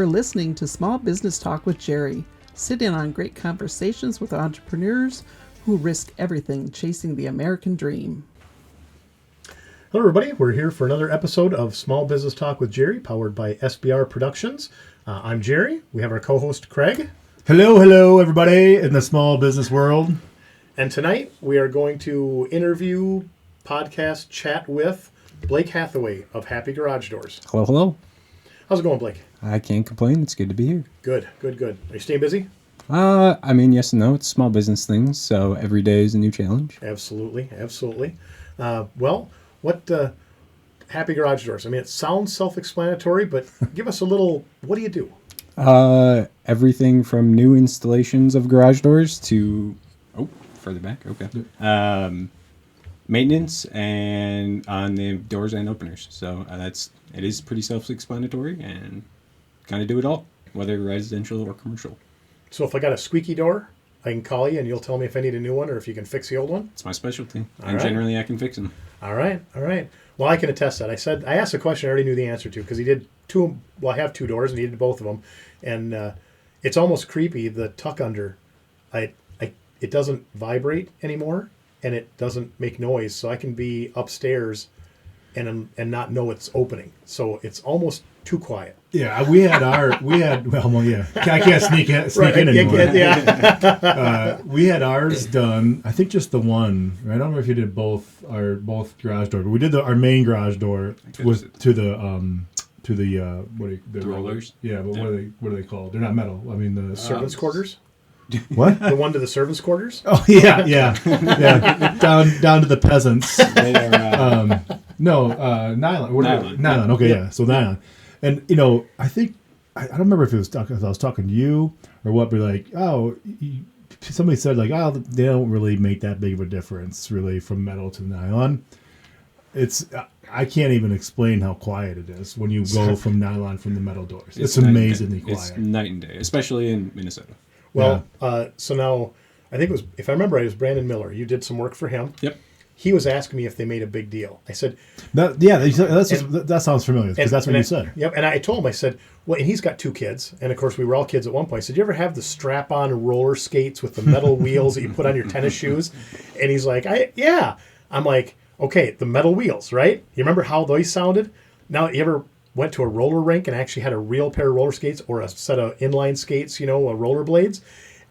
You're listening to Small Business Talk with Jerry. Sit in on great conversations with entrepreneurs who risk everything chasing the American dream. Hello, everybody. We're here for another episode of Small Business Talk with Jerry, powered by SBR Productions. I'm Jerry. We have our co-host, Craig. Hello, everybody in the small business world. And tonight, we are going to interview, podcast, chat with Blake Hathaway of Happy Garage Doors. Hello. How's it going, Blake? I can't complain. It's good to be here. Good. Are you staying busy? Yes and no. It's small business things, so every day is a new challenge. Absolutely. What Happy Garage Doors? I mean, it sounds self-explanatory, but give us a little, what do you do? Everything from new installations of garage doors to, further back, okay. Maintenance and on the doors and openers. So it is pretty self-explanatory and kind of do it all, whether residential or commercial. So if I got a squeaky door, I can call you and you'll tell me if I need a new one or if you can fix the old one? It's my specialty. Generally I can fix them. All right. Well, I can attest that. I asked a question I already knew the answer to because he did two. Well, I have two doors and he did both of them, and it's almost creepy. The tuck under, it doesn't vibrate anymore and it doesn't make noise, so I can be upstairs and not know it's opening. So it's almost too quiet. Yeah, I can't sneak in anymore. Yeah. We had ours done. I think just the one. I don't remember if you did both garage doors. But we did our main garage door was to the rollers. Yeah, but what are they called? They're not metal. I mean the Servants' quarters. What? The one to the servants' quarters? Oh yeah. Down to the peasants. They are, nylon. Nylon. Okay, yeah. So nylon. And, I think, I don't remember if I was talking to you or what, but somebody said they don't really make that big of a difference really from metal to nylon. I can't even explain how quiet it is when you go from nylon from the metal doors. It's amazingly quiet. It's night and day, especially in Minnesota. Well, so now, I think it was, if I remember right, it was Brandon Miller. You did some work for him. Yep. He was asking me if they made a big deal. I said... that sounds familiar, because that's what you said. Yep, and I told him, I said, well, and he's got two kids, and of course we were all kids at one point. I said, you ever have the strap-on roller skates with the metal wheels that you put on your tennis shoes? And he's like, yeah. I'm like, okay, the metal wheels, right? You remember how those sounded? Now, you ever went to a roller rink and actually had a real pair of roller skates or a set of inline skates, roller blades?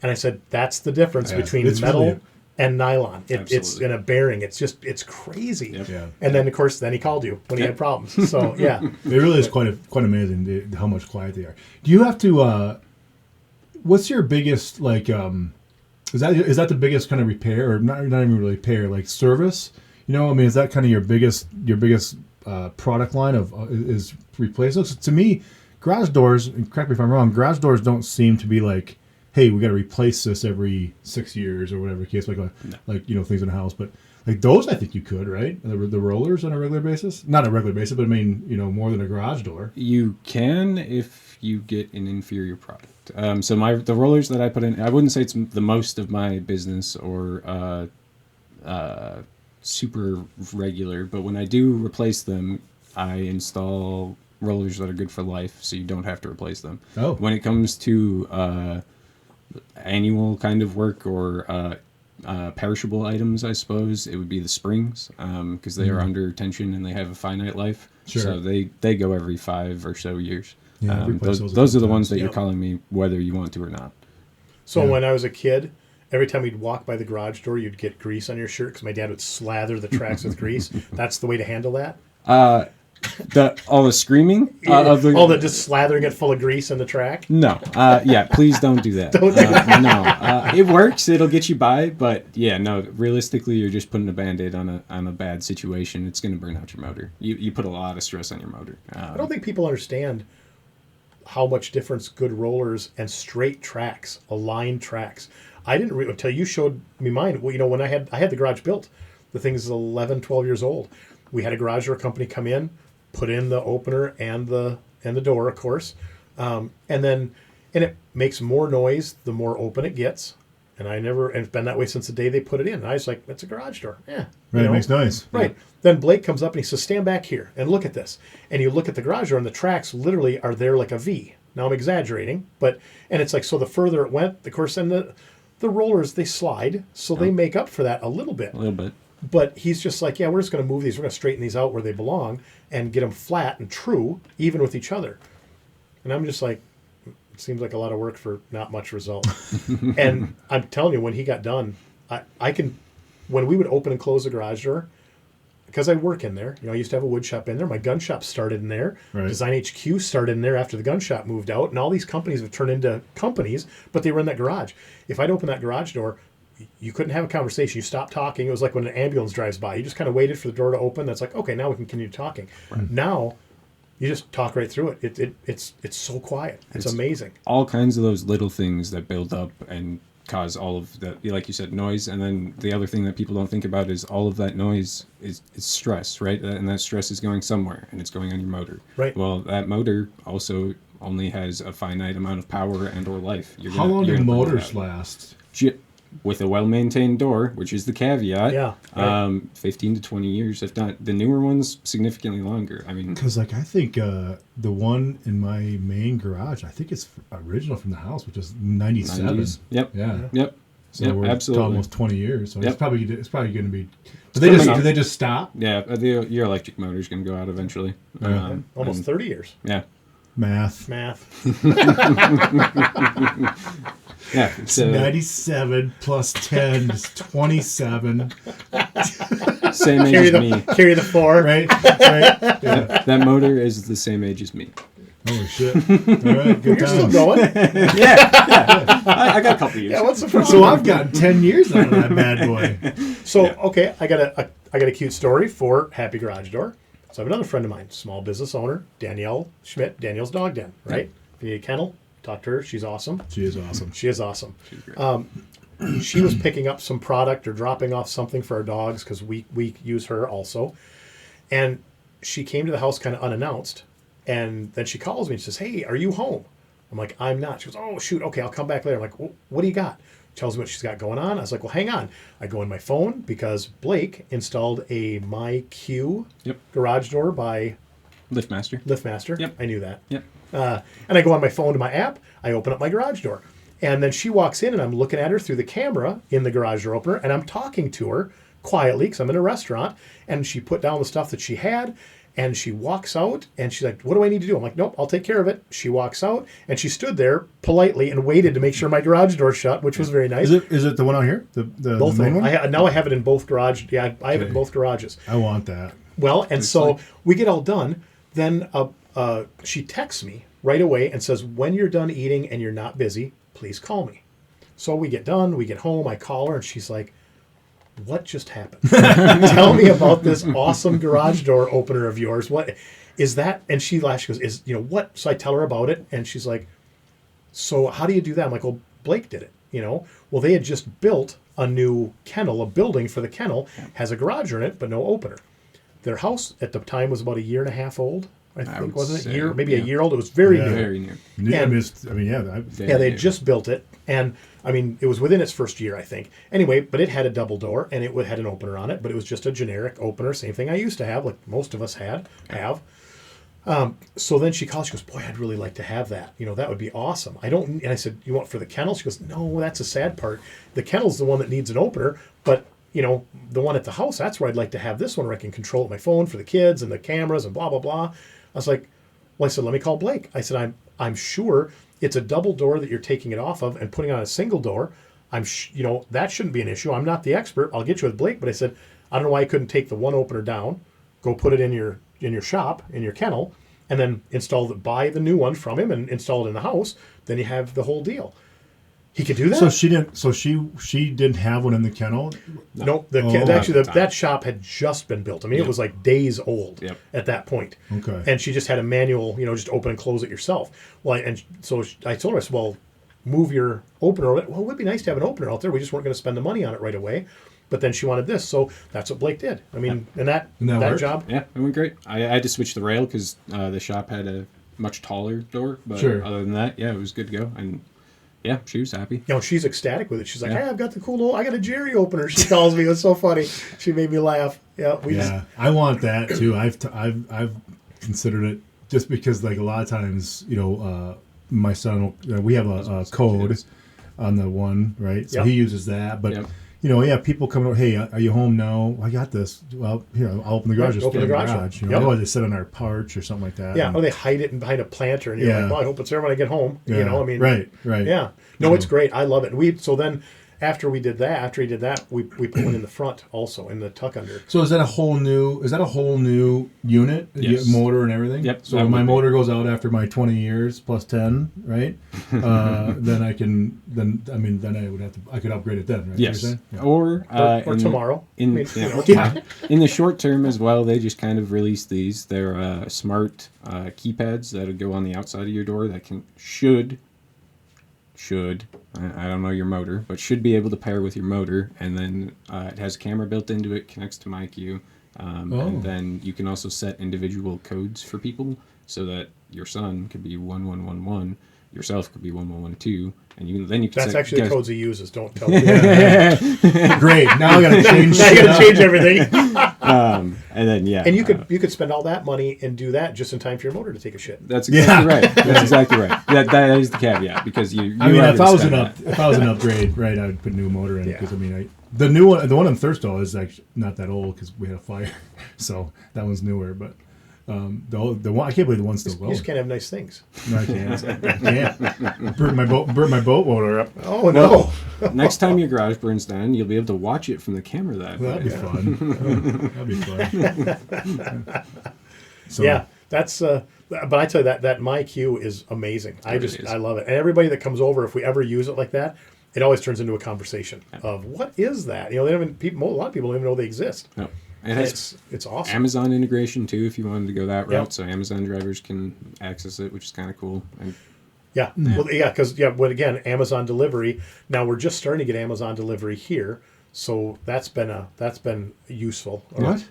And I said, that's the difference between metal... and nylon. It's in a bearing. It's crazy. Yep. Yeah. And then, of course, he called you when he had problems. So, yeah. It really is quite amazing how much quiet they are. Do you have to, what's your biggest, is that the biggest kind of repair, or not even really repair, like service? Is that kind of your biggest product line is replacement? So to me, garage doors, and correct me if I'm wrong, garage doors don't seem to be like, hey, we got to replace this every 6 years or whatever the case, things in the house. But like those, I think you could, right? The rollers on a regular basis, not a regular basis, but I mean, more than a garage door. You can if you get an inferior product. So the rollers that I put in, I wouldn't say it's the most of my business or super regular, but when I do replace them, I install rollers that are good for life, so you don't have to replace them. Oh. When it comes to annual kind of work or perishable items, I suppose it would be the springs, because they are under tension and they have a finite life. Sure. So they go every 5 or so years. Yeah, those are the ones that you're calling me whether you want to or not. So when I was a kid, every time you'd walk by the garage door, you'd get grease on your shirt because my dad would slather the tracks with grease. That's the way to handle that? All the screaming all the just slathering it full of grease in the track. No, please don't do that. No, it works. It'll get you by, but realistically, you're just putting a Band-Aid on a bad situation. It's going to burn out your motor. You put a lot of stress on your motor. I don't think people understand how much difference good rollers and straight tracks, aligned tracks. I didn't until you showed me mine. Well, when I had the garage built, the thing's 11, 12 years old. We had a garage door company come in, put in the opener and the door, of course, and it makes more noise the more open it gets. And it's been that way since the day they put it in. And I was like, that's a garage door. Yeah. Right, it makes noise. Right. Yeah. Then Blake comes up and he says, stand back here and look at this. And you look at the garage door and the tracks literally are there like a V. Now I'm exaggerating, and it's like, so the further it went, of course, and the rollers, they slide, so they make up for that a little bit. A little bit. But he's just like, yeah, we're just going to move these. We're going to straighten these out where they belong and get them flat and true, even with each other. And I'm just like, it seems like a lot of work for not much result. And I'm telling you, when he got done, I can, when we would open and close the garage door, because I work in there, I used to have a wood shop in there. My gun shop started in there. Right. Design HQ started in there after the gun shop moved out. And all these companies have turned into companies, but they were in that garage. If I'd open that garage door, you couldn't have a conversation. You stopped talking. It was like when an ambulance drives by. You just kind of waited for the door to open. That's like, okay, now we can continue talking. Right. Now, you just talk right through it. It's so quiet. It's amazing. All kinds of those little things that build up and cause all of that, like you said, noise. And then the other thing that people don't think about is all of that noise is stress, right? And that stress is going somewhere, and it's going on your motor. Right. Well, that motor also only has a finite amount of power and or life. How long do motors last? With a well-maintained door, which is the caveat, yeah, right. 15 to 20 years, if not the newer ones, significantly longer. I mean, because I think the one in my main garage, I think it's original from the house, which is 97. 90s. Yep. Yeah. Yep. So yep, we're absolutely. almost 20 years. So Yep. it's probably going to be. Do they just stop? Yeah, your electric motor is going to go out eventually. Yeah. Almost 30 years. Yeah. Math. Yeah, so 97 plus 10 is 27. Same age as me. Carry the 4. Right? Yeah. That motor is the same age as me. Oh, shit. All right, good You're times. still going? Yeah. I got a couple years. Yeah, what's the problem? So I've gotten 10 years out of that bad boy. So, okay, I got a cute story for Happy Garage Door. So I have another friend of mine, small business owner, Danielle Schmidt, Danielle's Dog Den, right? If you need a kennel, talk to her. She's awesome. She is awesome. She is awesome. She's great. She was picking up some product or dropping off something for our dogs because we use her also. And she came to the house kind of unannounced. And then she calls me and says, hey, are you home? I'm like, I'm not. She goes, oh, shoot. Okay, I'll come back later. I'm like, well, what do you got? Tells me what she's got going on. I was like, well, hang on. I go in my phone because Blake installed a MyQ garage door by LiftMaster. Yep. I knew that. Yep. And I go on my phone to my app. I open up my garage door. And then she walks in and I'm looking at her through the camera in the garage door opener. And I'm talking to her quietly because I'm in a restaurant. And she put down the stuff that she had. And she walks out and she's like, what do I need to do? I'm like, nope, I'll take care of it. She walks out and she stood there politely and waited to make sure my garage door shut, which was very nice. Is it the one out here? The both main one? now I have it in both garages. Yeah, I have it in both garages. I want that. Well, and so we get all done. Then she texts me right away and says, when you're done eating and you're not busy, please call me. So we get done. We get home. I call her and she's like, what just happened? Tell me about this awesome garage door opener of yours. What is that? And she laughed. She goes, what? So I tell her about it. And she's like, so how do you do that? I'm like, well, Blake did it. Well, they had just built a new kennel, a building for the kennel, has a garage in it, but no opener. Their house at the time was about 1.5 years old. I think, wasn't it? Maybe a year old. It was very new. Very new. They had just built it. And it was within its first year, I think. Anyway, but it had a double door and it had an opener on it, but it was just a generic opener, same thing I used to have, like most of us have. So then she calls, she goes, boy, I'd really like to have that. That would be awesome. And I said, you want for the kennel? She goes, no, that's a sad part. The kennel's the one that needs an opener, but the one at the house, that's where I'd like to have this one where I can control it with my phone for the kids and the cameras and blah, blah, blah. I was like, well, I said, let me call Blake. I said, I'm sure it's a double door that you're taking it off of and putting on a single door. That shouldn't be an issue. I'm not the expert. I'll get you with Blake. But I said, I don't know why I couldn't take the one opener down, go put it in your shop, in your kennel, and then buy the new one from him and install it in the house. Then you have the whole deal. He could do that. So she didn't. So she didn't have one in the kennel. No, that shop had just been built. It was like days old at that point. Okay. And she just had a manual, just open and close it yourself. Well, so I told her, I said, well, move your opener. Well, it would be nice to have an opener out there. We just weren't going to spend the money on it right away. But then she wanted this, so that's what Blake did. And that job. Yeah, it went great. I had to switch the rail because the shop had a much taller door. But other than that, it was good to go. And yeah, she was happy. She's ecstatic with it. She's like, hey, I've got the cool I got a Jerry opener. She calls me. It was so funny. She made me laugh. Yeah, I want that too. I've considered it just because, like, a lot of times, my son, we have a code on the one, right? So Yep. he uses that. But, Yep. people come over, hey, are you home? No, I got this. Well, here, I'll open the garage. Right, Just open get the in the garage garage. door. Yep. Otherwise they sit on our porch or something like that. Yeah, And- or they hide it behind a planter, and you're Yeah. like, well, I hope it's there when I get home. yeah, right. Yeah. No, it's great. I love it. So then after he did that, we put one in the front also, in the tuck under. So is that a whole new unit, Yes. motor and everything? Yep, So that when my would be. motor goes out after my 20 years plus 10, right? then I could upgrade it then, right? Yes. You're saying? Yeah. Or Or tomorrow. In, I mean, yeah. In the short term as well, they just kind of release these. They're smart keypads that'll go on the outside of your door that should I don't know your motor, but should be able to pair with your motor, and then it has a camera built into it, connects to MyQ, and then you can also set individual codes for people so that your son could be 1111, yourself could be 1112, and you can That's set, actually the guys- codes he uses. Don't tell me. Great. Now I got to change. Now you got to change everything. and then yeah, And you could spend all that money and do that just in time for your motor to take a shit. That's exactly right. That's exactly right. That is the caveat, because you. I mean, are if gonna I was spend an that. if I was an upgrade, right, I would put a new motor in Yeah. because the new one, the one in Thurstall is actually not that old because we had a fire, so that one's newer. But the one, I can't believe the one's still You going. just can't have nice things. No, I can't. I can't. Burn my boat motor up. Oh, no. Next time your garage burns down, you'll be able to watch it from the camera that Well, way. that'd be fun. That'd be fun. So, Yeah, that's. But I tell you that MyQ is amazing. It really is. I love it. And everybody that comes over, if we ever use it like that, it always turns into a conversation of what is that? They don't even, a lot of people don't even know they exist. No. It has It's awesome. Amazon integration too, if you wanted to go that route. Yep. So Amazon drivers can access it, which is kind of cool. And Yeah. Well, yeah, because but again, Amazon delivery. Now we're just starting to get Amazon delivery here, so that's been useful. What?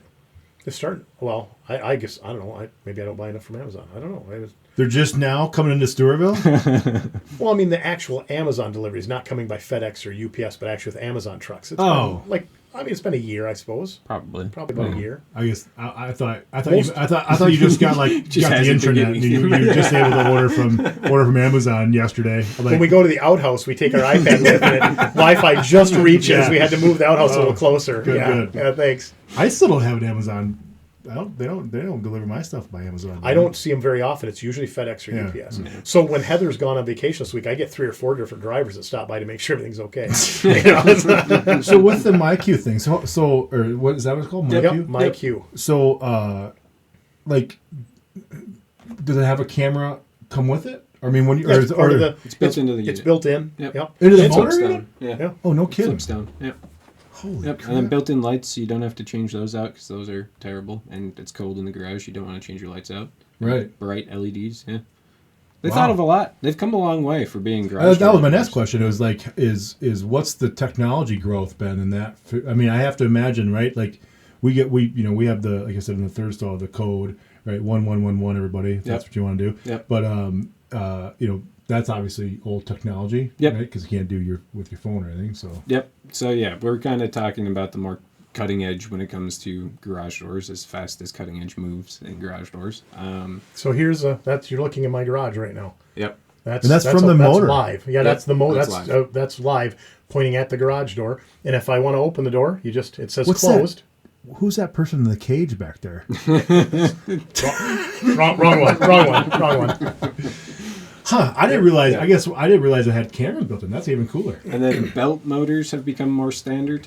It's starting. Well, I guess I don't know. Maybe I don't buy enough from Amazon. I don't know. They're just now coming into Stewartville? Well, I mean, the actual Amazon delivery is not coming by FedEx or UPS, but actually with Amazon trucks. It's Oh. been it's been a year, I suppose. probably Probably about a year. I guess I thought you just got Just got the hasn't been internet and getting you were just able to order from Amazon yesterday. I'm like, When we go to the outhouse, we take our iPad with it. And Wi-Fi just reaches. Yeah. We had to move the outhouse a little closer. good, yeah. good. Yeah. Thanks. I still don't have an Amazon. They don't deliver my stuff by Amazon. I don't see them very often. It's usually FedEx or Yeah. UPS. So when Heather's gone on vacation this week, I get 3 or 4 different drivers that stop by to make sure everything's okay. It's not- So with the MyQ thing, so or what is that what it's called? Yep, MyQ? MyQ. So does it have a camera come with it? Or I mean, when you Yeah, it's part of the. It's built into the It's unit. built in. Yep. Into the It's motor? flips unit? down. Yeah. Yeah. Oh, no kidding. Flips down. Yep. Holy Yep. crap. And then built-in lights, so you don't have to change those out because those are terrible. And it's cold in the garage. You don't want to change your lights out. Right. Bright LEDs. Yeah. They Wow. thought of a lot. They've come a long way for being garage. That was my door next question. It was like, is what's the technology growth been in that? I mean, I have to imagine, right? Like, we have the, like I said, in the third stall, the code, right? 1111. Everybody, if that's Yep. what you want to do. Yep. But that's obviously old technology, Yep. right? Because you can't do with your phone or anything. So Yep. So yeah, we're kind of talking about the more cutting edge when it comes to garage doors, as fast as cutting edge moves in garage doors. So here's you're looking in my garage right now. Yep. And that's from the motor. Live. Yeah, Yep, that's the motor. that's live. That's live, pointing at the garage door. And if I want to open the door, it says What's closed. who's that person in the cage back there? Wrong one. Huh? I didn't realize. Yeah. I guess I didn't realize it had cameras built in. That's even cooler. And then belt motors have become more standard.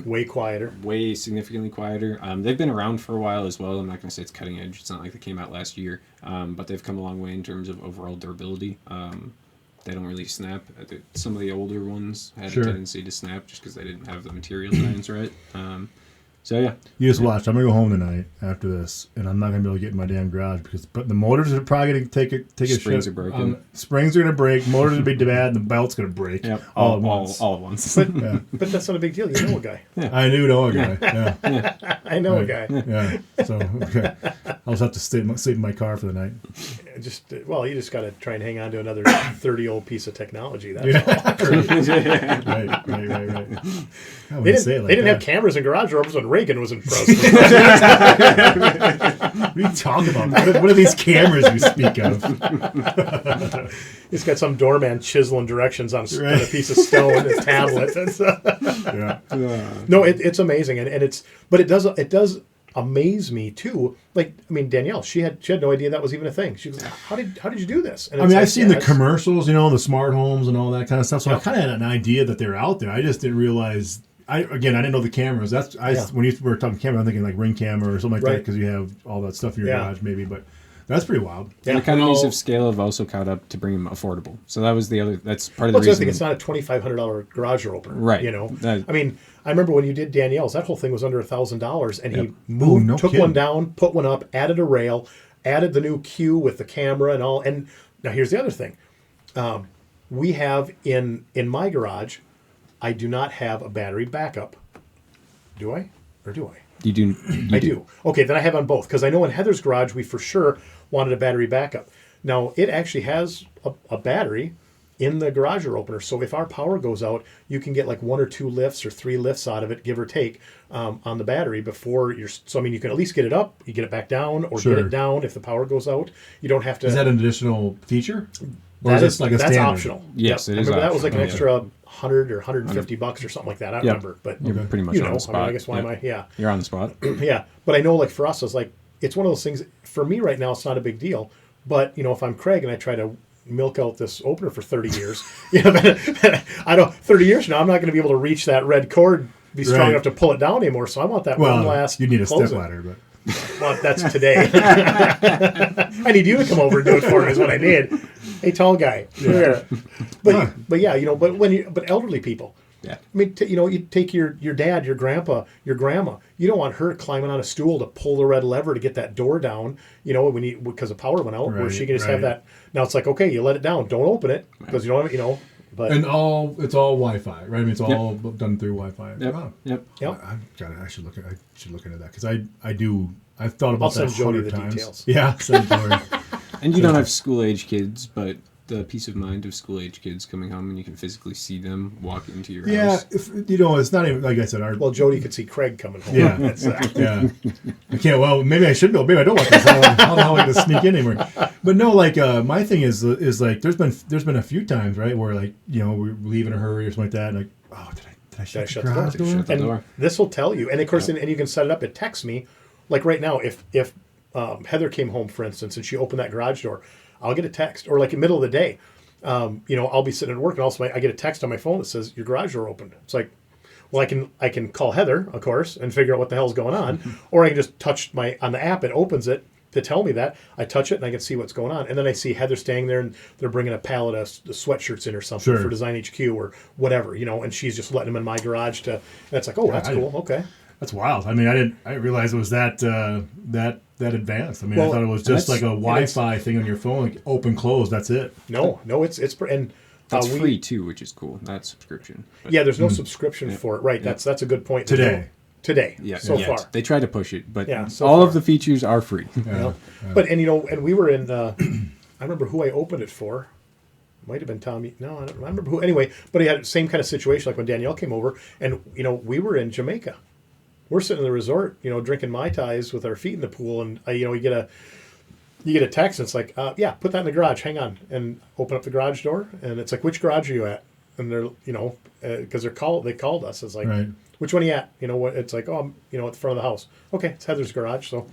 Way quieter. Way significantly quieter. They've been around for a while as well. I'm not going to say it's cutting edge. It's not like they came out last year. But they've come a long way in terms of overall durability. They don't really snap. Some of the older ones had Sure. a tendency to snap just because they didn't have the material science right. So yeah. You just watch. I'm gonna go home tonight after this, and I'm not gonna be able to get in my damn garage but the motors are probably gonna take a Springs shit. are broken. Springs are gonna break. Motors will be bad, and the belt's gonna break. Yep. All at once. All at once. Yeah. But that's not a big deal. You know a guy. I knew know a guy. Yeah. I know a Right. guy. Yeah. So okay. I'll just have to sleep in my car for the night. You just got to try and hang on to another 30-old piece of technology. That's all. Right. They didn't have cameras in garage doors when Reagan was in president. What are you talking about? What are these cameras you speak of? He's got some doorman chiseling directions on a piece of stone, his tablet. No, it's amazing, and it does amaze me too. Like, I mean, Danielle, she had no idea that was even a thing. She was like, how did you do this? And I mean, I've seen the commercials, the smart homes and all that kind of stuff. So I kind of had an idea that they're out there. I just didn't realize. I didn't know the cameras. When you were talking camera, I'm thinking like Ring camera or something like that because you have all that stuff in your garage, maybe. But that's pretty wild. Yeah. The economies of scale have also caught up to bring them affordable. So that was that's part of the reason. I think it's not a $2,500 garage door opener, right? I mean, I remember when you did Danielle's, that whole thing was under $1,000, and he took one down, put one up, added a rail, added the new Q with the camera and all. And now here's the other thing: we have in my garage, I do not have a battery backup. Do I? Or do I? You do. I do. Okay, then I have on both. Because I know in Heather's garage, we for sure wanted a battery backup. Now, it actually has a battery in the garage door opener. So if our power goes out, you can get like 1 or 2 lifts or 3 lifts out of it, give or take, on the battery before you're... So, I mean, you can at least get it up, you get it back down, or get it down if the power goes out. You don't have to... Is that an additional feature? Or is like a that's standard? Optional. Yes, it is. I remember that was like an extra 100 or 150 bucks or something like that. I don't remember, but you're pretty much on the spot. I mean, I guess why am I? Yeah, you're on the spot. Yeah, but I know, like for us, it's like it's one of those things. For me right now, it's not a big deal. But if I'm Craig and I try to milk out this opener for 30 years, I don't. 30 years from now, I'm not going to be able to reach that red cord, be strong enough to pull it down anymore. So I want that one last. You need a stepladder, but. Well, that's today. I need you to come over and do it for me. Is what I need. Hey, tall guy. Yeah. But but elderly people. Yeah. I mean, you take your dad, your grandpa, your grandma. You don't want her climbing on a stool to pull the red lever to get that door down. Because the power went out, where she can just have that. Now it's like, okay, you let it down. Don't open it because you don't have it. But it's all Wi-Fi, right? I mean, it's all done through Wi-Fi. Yep. Wow. Yep. I should look into that because I do. I've thought about that 100 times. Details. Yeah. And you don't have school-age kids, but the peace of mind of school-age kids coming home and you can physically see them walk into your house. Yeah, it's not even like I said. Well, Jody could see Craig coming home. Yeah, yeah. I can't. Well, maybe I should go. Maybe I don't want this. I don't know how I can sneak in anymore. But no, like my thing is like there's been a few times, right, where like we're leaving in a hurry or something like that, and like, oh, did I shut the garage door? Shut the door. This will tell you, and of course, and you can set it up. It texts me, like right now, if Heather came home, for instance, and she opened that garage door, I'll get a text, or like in the middle of the day, I'll be sitting at work, and also I get a text on my phone that says your garage door opened. It's like, well, I can call Heather, of course, and figure out what the hell's going on, or I can just touch on the app. It opens it to tell me that. I touch it and I can see what's going on, and then I see Heather staying there, and they're bringing a pallet of sweatshirts in or something for Design HQ or whatever, and she's just letting them in my garage to. And it's like, that's cool, okay. That's wild. I mean, I didn't realize it was that advanced. I mean, I thought it was just like a Wi-Fi thing on your phone, like open, close. That's it. No, it's and that's free too, which is cool. Not subscription. But, there's no subscription for it. Right. That's a good point. Today. Yeah. So far, they try to push it, but so all far. of the features are free. But and we were in. I remember who I opened it for. Might have been Tommy. No, I don't remember who. Anyway, but he had the same kind of situation like when Danielle came over, and we were in Jamaica. We're sitting in the resort, drinking Mai Tais with our feet in the pool, and you get a text, and it's like, put that in the garage. Hang on, and open up the garage door, and it's like, which garage are you at? And they're, because they called us. It's like, which one are you at? It's like, I'm, at the front of the house. Okay, it's Heather's garage, so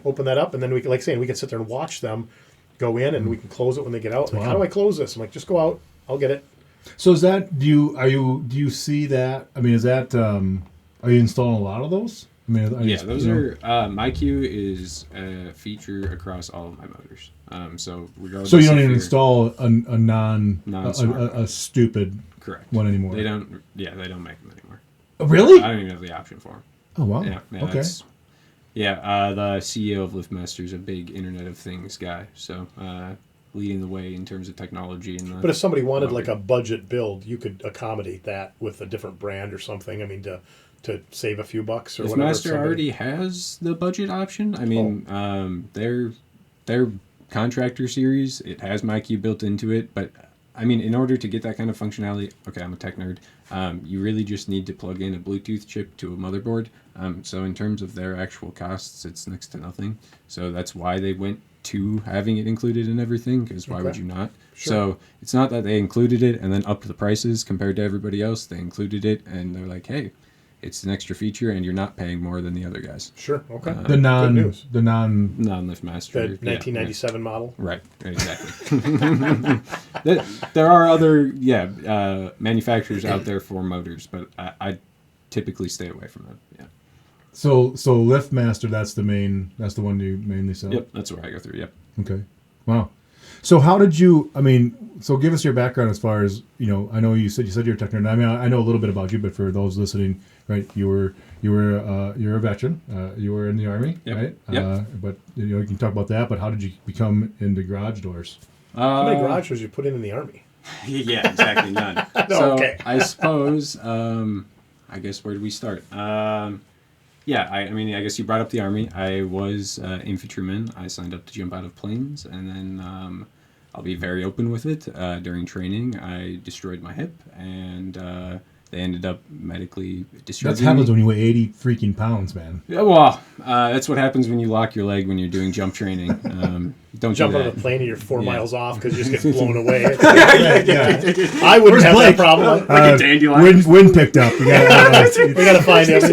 open that up, and then we can, we can sit there and watch them go in, and we can close it when they get out. Like, how do I close this? I'm like, just go out. I'll get it. So is that? Do you see that? I mean, is that? Are you installing a lot of those? I mean, those are. MyQ is a feature across all of my motors. So regardless. So you don't even install a stupid one anymore. They don't. Yeah, they don't make them anymore. Really? I don't even have the option for them. Oh wow. Yeah. Okay. The CEO of LiftMaster is a big Internet of Things guy. So leading the way in terms of technology. But if somebody wanted like a budget build, you could accommodate that with a different brand or something. I mean, to save a few bucks or whatever. LiftMaster already has the budget option. I mean, their contractor series, it has MyQ built into it, but I mean, in order to get that kind of functionality, okay, I'm a tech nerd. You really just need to plug in a Bluetooth chip to a motherboard. So in terms of their actual costs, it's next to nothing. So that's why they went to having it included in everything, because why would you not? Sure. So it's not that they included it and then upped the prices compared to everybody else. They included it and they're like, hey, it's an extra feature and you're not paying more than the other guys. Sure. Okay. The Good non news. the non Non-Lift Master. The 1997 model. Right, exactly. There are other, manufacturers out there for motors, but I typically stay away from them. Yeah. so LiftMaster, that's the one you mainly sell. Yep, that's where I go through. Yep. Okay. Wow. So how did you? I mean, so give us your background as far as I know you said you're a tech nerd. I mean, I know a little bit about you, but for those listening, right? You're a veteran. You were in the Army, Yep. right? Yep. But you can talk about that. But how did you become into garage doors? How many garage doors you put in the Army? Yeah, exactly. None. No, So okay. I suppose. I guess where do we start? Yeah, I mean, I guess you brought up the Army. I was infantryman. I signed up to jump out of planes, and then I'll be very open with it. During training, I destroyed my hip, and they ended up medically discharging That happens me. when you weigh 80 freaking pounds, man. Yeah, well, that's what happens when you lock your leg when you're doing jump training. Don't Jump do out that. of the plane and you're 4 Yeah. miles off because you just get blown away. Yeah. I wouldn't Where's have Blake? that problem. Like a dandelion. Wind picked up. We got We got to find him.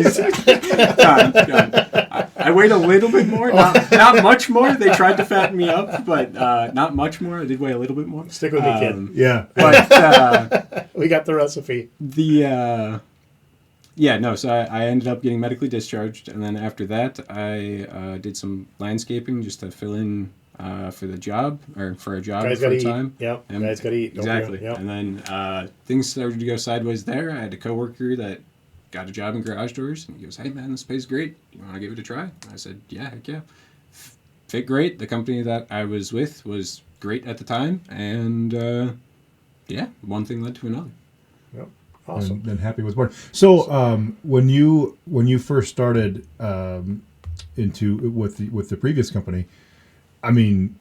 I weighed a little bit more, not much more. They tried to fatten me up, but not much more. I did weigh a little bit more. Stick with me, kid. yeah. But We got the recipe. so I ended up getting medically discharged, and then after that, I did some landscaping just to fill in for the job, or for a job Guys for got to a eat. time. Yep. And- Guys got to eat. Don't you? Exactly. Yep. And then things started to go sideways there. I had a coworker that got a job in garage doors, and he goes, "Hey man, this pays great. You want to give it a try?" I said, "Yeah, heck yeah." Fit great. The company that I was with was great at the time, and one thing led to another. Yep. Awesome. And happy was born. So when you first started into with the previous company, I mean,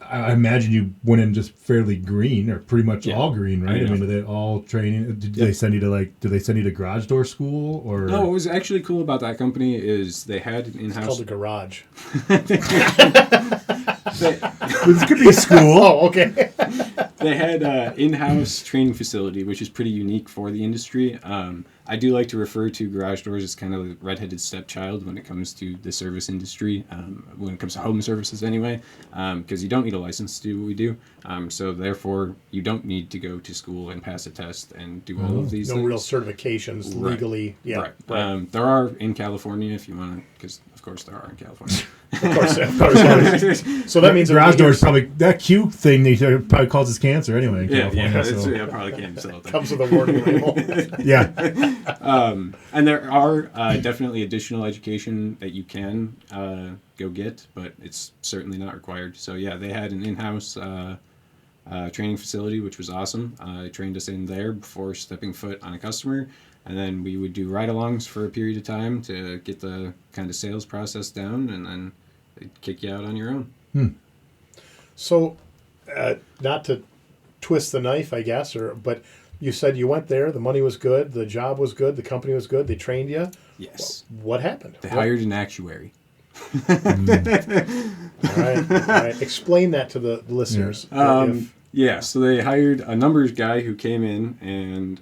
I imagine you went in just fairly green, or pretty much all green, right? I mean, are they all training? Did they send you to Did they send you to garage door school, or? No, what was actually cool about that company is they had an It's in-house. called a garage. This could be a school. Oh, okay. They had an in-house training facility, which is pretty unique for the industry. I do like to refer to garage doors as kind of the redheaded stepchild when it comes to the service industry, when it comes to home services anyway, because you don't need a license to do what we do. So therefore, you don't need to go to school and pass a test and do all of these No things. real certifications Right. legally. Yeah. Right. There are in California if you want to, because of course there are in California. Of course. So that means garage doors probably that Q thing they probably causes cancer anyway. In California, so. Probably can't sell it there. comes with a warning label. Yeah. And there are definitely additional education that you can go get, but it's certainly not required. So yeah, they had an in-house training facility, which was awesome. They trained us in there before stepping foot on a customer, and then we would do ride-alongs for a period of time to get the kind of sales process down, and then they'd kick you out on your own. So, not to twist the knife, I guess, but you said you went there, the money was good, the job was good, the company was good, they trained you. Yes. What happened? They hired an actuary. All right. Explain that to the listeners. So they hired a numbers guy who came in and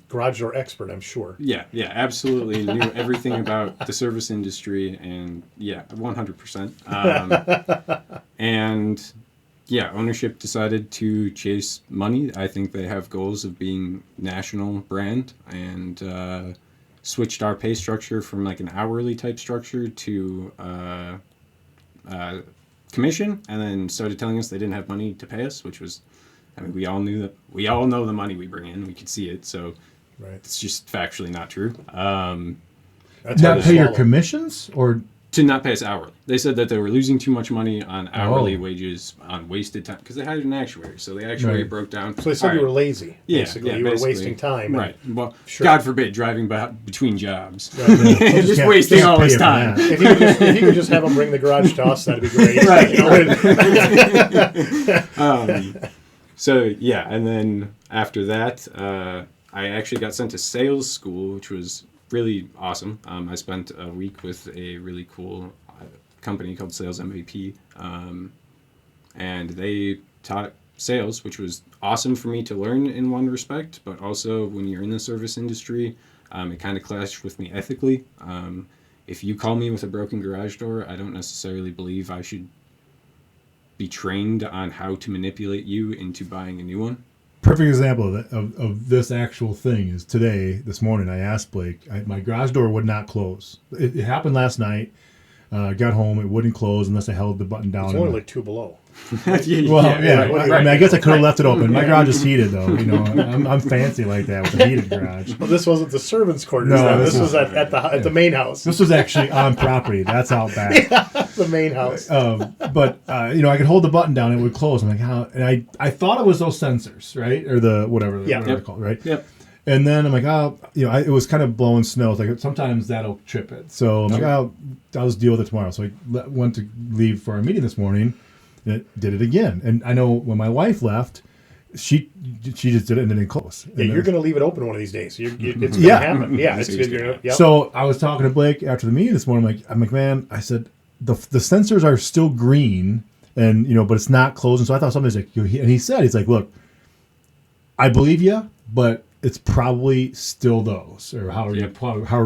Garage door expert, I'm sure. yeah, absolutely knew everything about the service industry, and 100%. And ownership decided to chase money. I think they have goals of being national brand, and switched our pay structure from like an hourly type structure to commission, and then started telling us they didn't have money to pay us, which was, I mean, we all know the money we bring in, we could see it, so Right. it's just factually not true. That's Not hard to pay your swallow. commissions, or To not pay us hourly. They said that they were losing too much money on hourly wages on wasted time, because they hired an actuary, so the actuary Right. broke down. So they said all you were right, lazy, basically. You were basically. wasting time. Right. Well, Sure. God forbid, driving between jobs. just Just wasting all pay his you for time. that. If you could just have them bring the garage to us, that'd be great. Right. You know, So yeah, and then after that, I actually got sent to sales school, which was really awesome. I spent a week with a really cool company called Sales MVP, and they taught sales, which was awesome for me to learn in one respect, but also when you're in the service industry, it kind of clashed with me ethically. If you call me with a broken garage door, I don't necessarily believe I should be trained on how to manipulate you into buying a new one. Perfect example of this actual thing is this morning, I asked Blake, my garage door would not close. It happened last night. Got home, it wouldn't close unless I held the button down. It's only like 2 below. Well, yeah. Right. I mean, I guess I could have left it open. My garage is heated, though. You know, I'm fancy like that with a heated garage. Well, this wasn't the servants' quarters. No, this was at the main house. This was actually on property. That's out back. The main house. But I could hold the button down and it would close. I'm like, how? And I thought it was those sensors, right, or the whatever they're called, right? Yep. And then I'm like, it was kind of blowing snow. It's like sometimes that'll trip it. So I'm like, I'll just deal with it tomorrow. So I went to leave for our meeting this morning. And it did it again. And I know when my wife left, she just did it and it didn't close. Yeah, you're going to leave it open one of these days. It's going to happen. Yeah, yep. So I was talking to Blake after the meeting this morning. I'm like, man, I said the sensors are still green, and but it's not closing. So I thought somebody's like, and he's like, look, I believe you, but it's probably still those, or however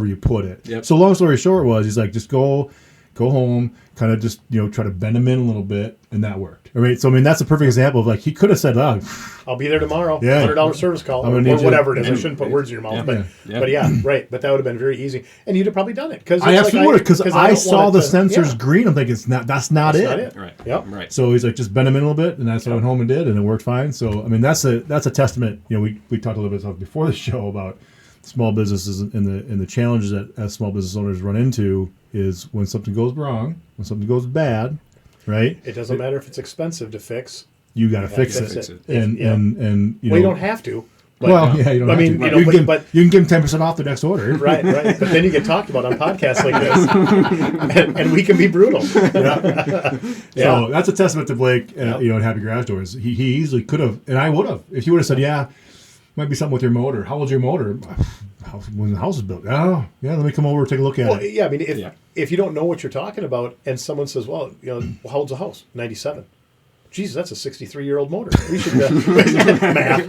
you put it. Yep. So long story short was, he's like, just go home, kind of just try to bend them in a little bit, and that worked. All right, so I mean that's a perfect example of like he could have said, I'll be there tomorrow. Yeah. $100 service call, or whatever it is. I shouldn't put words in your mouth, but yeah, right. But that would have been very easy, and you'd have probably done it I absolutely would have, because I saw the sensors green. I'm thinking that's not it. Right. Yep. Right. So he's like, just bend them in a little bit, and that's what I went home and did, and it worked fine. So I mean that's a testament. We talked a little bit before the show about small businesses and the challenges that as small business owners run into is when something goes wrong, when something goes bad, right? It doesn't matter if it's expensive to fix. You got to fix it. And you don't have to. But, you don't. You can give them 10% off the next order. Right. But then you get talked about on podcasts like this, and we can be brutal. So that's a testament to Blake, and Happy Garage Doors. He easily could have, and I would have, if he would have said, might be something with your motor. How old's your motor? When the house was built. Oh, yeah, let me come over and take a look at it. Yeah, I mean, if you don't know what you're talking about, and someone says, well, how old's the house? 97. Jesus, that's a 63-year-old motor. We should math.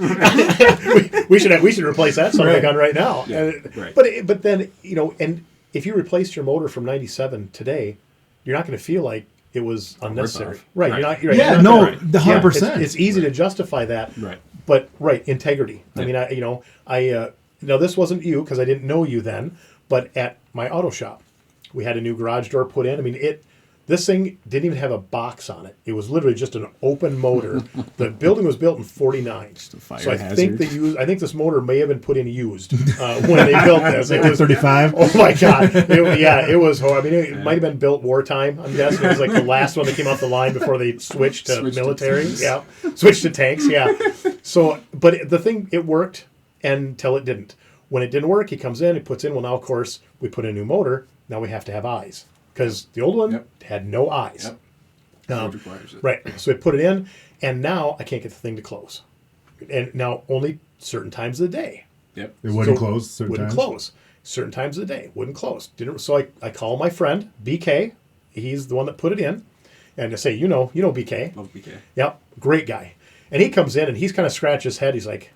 we should replace that something on right now. Yeah, right. But then and if you replaced your motor from 97 today, you're not going to feel like it was unnecessary. Right. You're not. You're right. Yeah. You're not The 100%. It's easy to justify that. Right. But integrity. I mean, now this wasn't you because I didn't know you then, but at my auto shop, we had a new garage door put in. I mean, this thing didn't even have a box on it. It was literally just an open motor. The building was built in '49, so I think think this motor may have been put in used when they built this. It was 35. Oh my God! It was horrible. I mean, it might have been built wartime. I'm guessing it was like the last one that came off the line before they switched to military. Switched to tanks. Yeah. So, but the thing, it worked until it didn't. When it didn't work, he comes in, he puts in. Well, now of course we put in a new motor. Now we have to have eyes. Because the old one had no eyes. Right. So I put it in, and now I can't get the thing to close. And now only certain times of the day. Yep. It wouldn't close certain times? Close. Certain times of the day. Wouldn't close. So I call my friend, BK. He's the one that put it in. And I say, you know BK. Love BK. Yep. Great guy. And he comes in, and he's kind of scratched his head. He's like,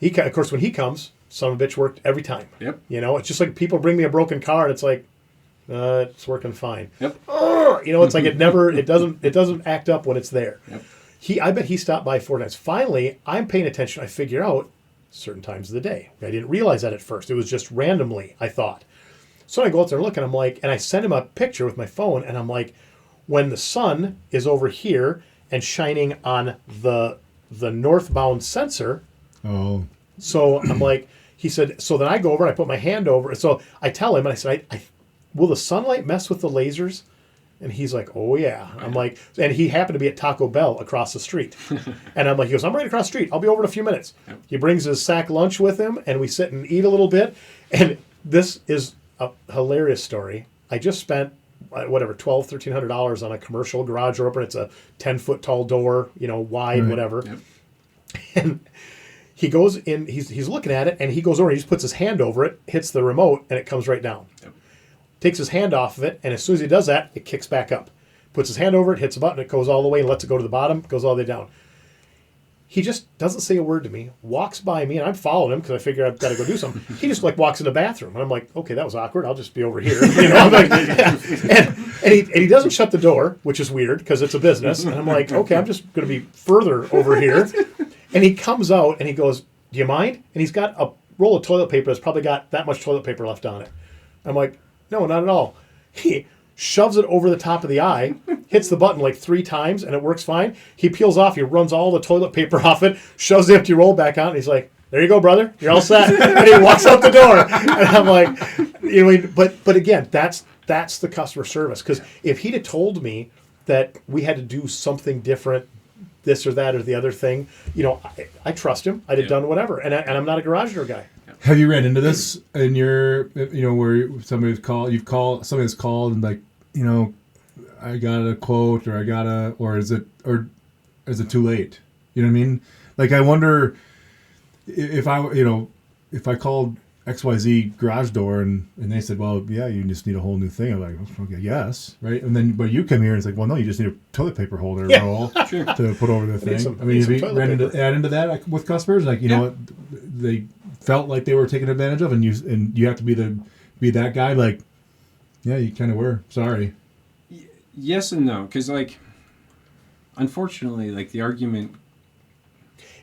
of course, when he comes, son of a bitch worked every time. Yep. It's just like people bring me a broken car, and it's like, it's working fine. Yep. It's like it doesn't act up when it's there. Yep. I bet he stopped by 4 times. Finally, I'm paying attention. I figure out certain times of the day. I didn't realize that at first. It was just randomly, I thought. So I go out there and look, and I'm like, and I send him a picture with my phone, and I'm like, when the sun is over here and shining on the northbound sensor. Oh. So I'm like, he said, so then I go over and I put my hand over. So I tell him, and I said, will the sunlight mess with the lasers? And he's like, oh, yeah. I'm like, and he happened to be at Taco Bell across the street. And I'm like, he goes, I'm right across the street. I'll be over in a few minutes. Yep. He brings his sack lunch with him, and we sit and eat a little bit. And this is a hilarious story. I just spent, $1,200, $1,300 on a commercial garage door opener. It's a 10-foot tall door, wide, whatever. Yep. And he goes in, he's looking at it, and he goes over and he just puts his hand over it, hits the remote, and it comes right down. Yep. Takes his hand off of it, and as soon as he does that, it kicks back up. Puts his hand over it, hits a button, it goes all the way and lets it go to the bottom, goes all the way down. He just doesn't say a word to me, walks by me, and I'm following him because I figure I've got to go do something. He just like walks in the bathroom, and I'm like, okay, that was awkward. I'll just be over here. I'm like, yeah. and he doesn't shut the door, which is weird because it's a business. And I'm like, okay, I'm just going to be further over here. And he comes out and he goes, do you mind? And he's got a roll of toilet paper that's probably got that much toilet paper left on it. I'm like, no, not at all. He shoves it over the top of the eye, hits the button like 3 times, and it works fine. He peels off, he runs all the toilet paper off it, shoves the empty roll back on, and he's like, there you go, brother, you're all set. And he walks out the door. And I'm like, but again, that's the customer service. Because if he'd have told me that we had to do something different, this or that or the other thing, I trust him. I'd have done whatever. And I'm not a garage door guy. Have you ran into this in your, where somebody's called, somebody has called and like, I got a quote or is it too late? You know what I mean? Like, I wonder if I called XYZ garage door and they said, well, yeah, you just need a whole new thing. I'm like, okay, yes. Right. And then, but you come here and it's like, well, no, you just need a toilet paper holder roll to put over the thing. Have you ran into that with customers? Like, what they felt like they were taken advantage of, and you have to be that guy. Like, yeah, you kind of were. Sorry. Yes and no, because like, unfortunately, like the argument.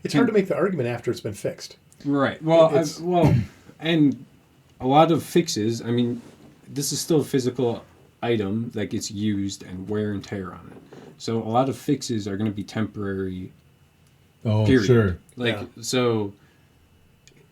It's hard to make the argument after it's been fixed. Right. Well, and a lot of fixes. I mean, this is still a physical item that gets used and wear and tear on it. So a lot of fixes are going to be temporary. Oh, period. Sure. So.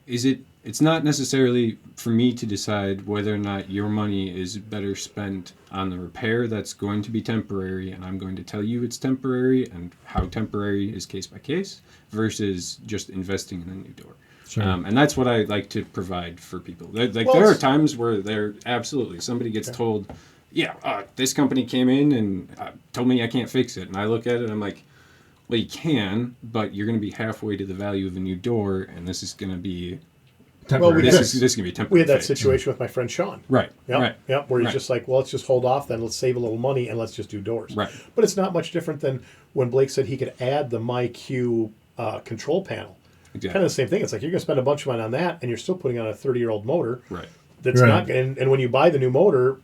It's not necessarily for me to decide whether or not your money is better spent on the repair that's going to be temporary, and I'm going to tell you it's temporary and how temporary is case by case, versus just investing in a new door. Sure. And that's what I like to provide for people. There are times where somebody gets told, this company came in and told me I can't fix it, and I look at it and I'm like, well, you can, but you're going to be halfway to the value of a new door, and this is going to be temporary. This is going to be temporary. We had that situation with my friend Sean. Right. Yep. Right. Yep. Where he's just like, well, let's just hold off then. Let's save a little money and let's just do doors. Right. But it's not much different than when Blake said he could add the MyQ control panel. Exactly. Kind of the same thing. It's like you're going to spend a bunch of money on that, and you're still putting on a 30-year-old motor. Right. That's not. And when you buy the new motor,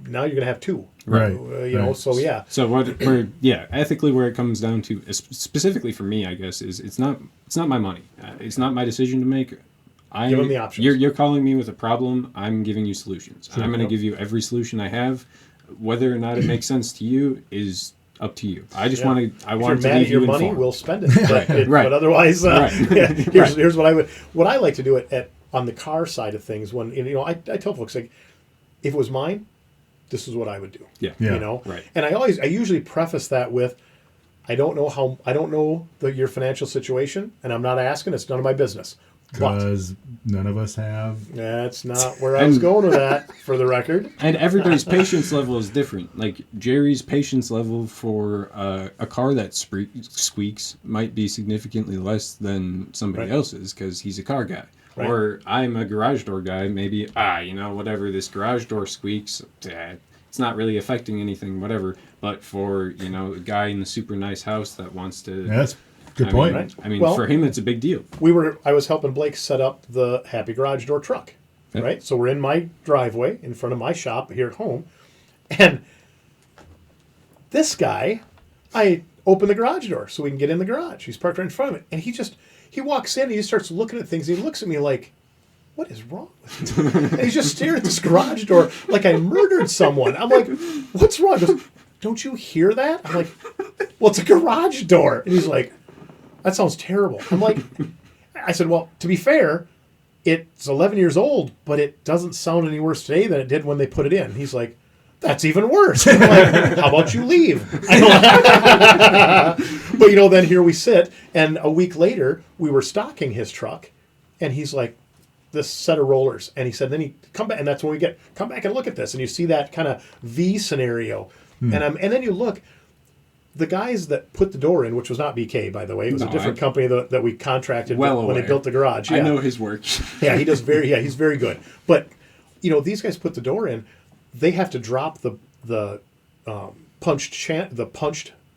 now you're going to have 2. Right. So yeah. So ethically, where it comes down to, specifically for me, I guess, is it's not my money. It's not my decision to make. Give them the options. You're calling me with a problem. I'm giving you solutions. Sure. I'm going to give you every solution I have. Whether or not it makes sense to you is up to you. I just want to. I want to leave you informed. If you're mad at your money, we'll spend it. But otherwise, here's what I would. What I like to do on the car side of things. When I tell folks, like, if it was mine, this is what I would do. Yeah. Right. And I usually preface that with, I don't know your financial situation, and I'm not asking. It's none of my business. Because none of us have. That's not where I was going with that, for the record. And everybody's patience level is different. Like, Jerry's patience level for a car that squeaks might be significantly less than somebody else's because he's a car guy. Right. Or I'm a garage door guy. Maybe, whatever, this garage door squeaks, it's not really affecting anything, whatever. But for, a guy in the super nice house that wants to... Yes. Good point. For him, it's a big deal. I was helping Blake set up the Happy Garage Door truck, right? So we're in my driveway in front of my shop here at home, and this guy, I open the garage door so we can get in the garage. He's parked right in front of it, and he walks in and he starts looking at things. He looks at me like, what is wrong with you? And he's just staring at this garage door like I murdered someone. I'm like, what's wrong? He goes, don't you hear that? I'm like, well, it's a garage door. And he's like, that sounds terrible. I'm like, I said, well, to be fair, it's 11 years old, but it doesn't sound any worse today than it did when they put it in. He's like, that's even worse. I'm like, how about you leave? But, then here we sit, and a week later, we were stocking his truck, and he's like, this set of rollers. And he said, then he come back, and that's when we come back and look at this, and you see that kind of V scenario. And then you look, the guys that put the door in, which was not BK, by the way, it was a different company that we contracted when they built the garage. Yeah. I know his work. Yeah, he's very good. But these guys put the door in. They have to drop the punched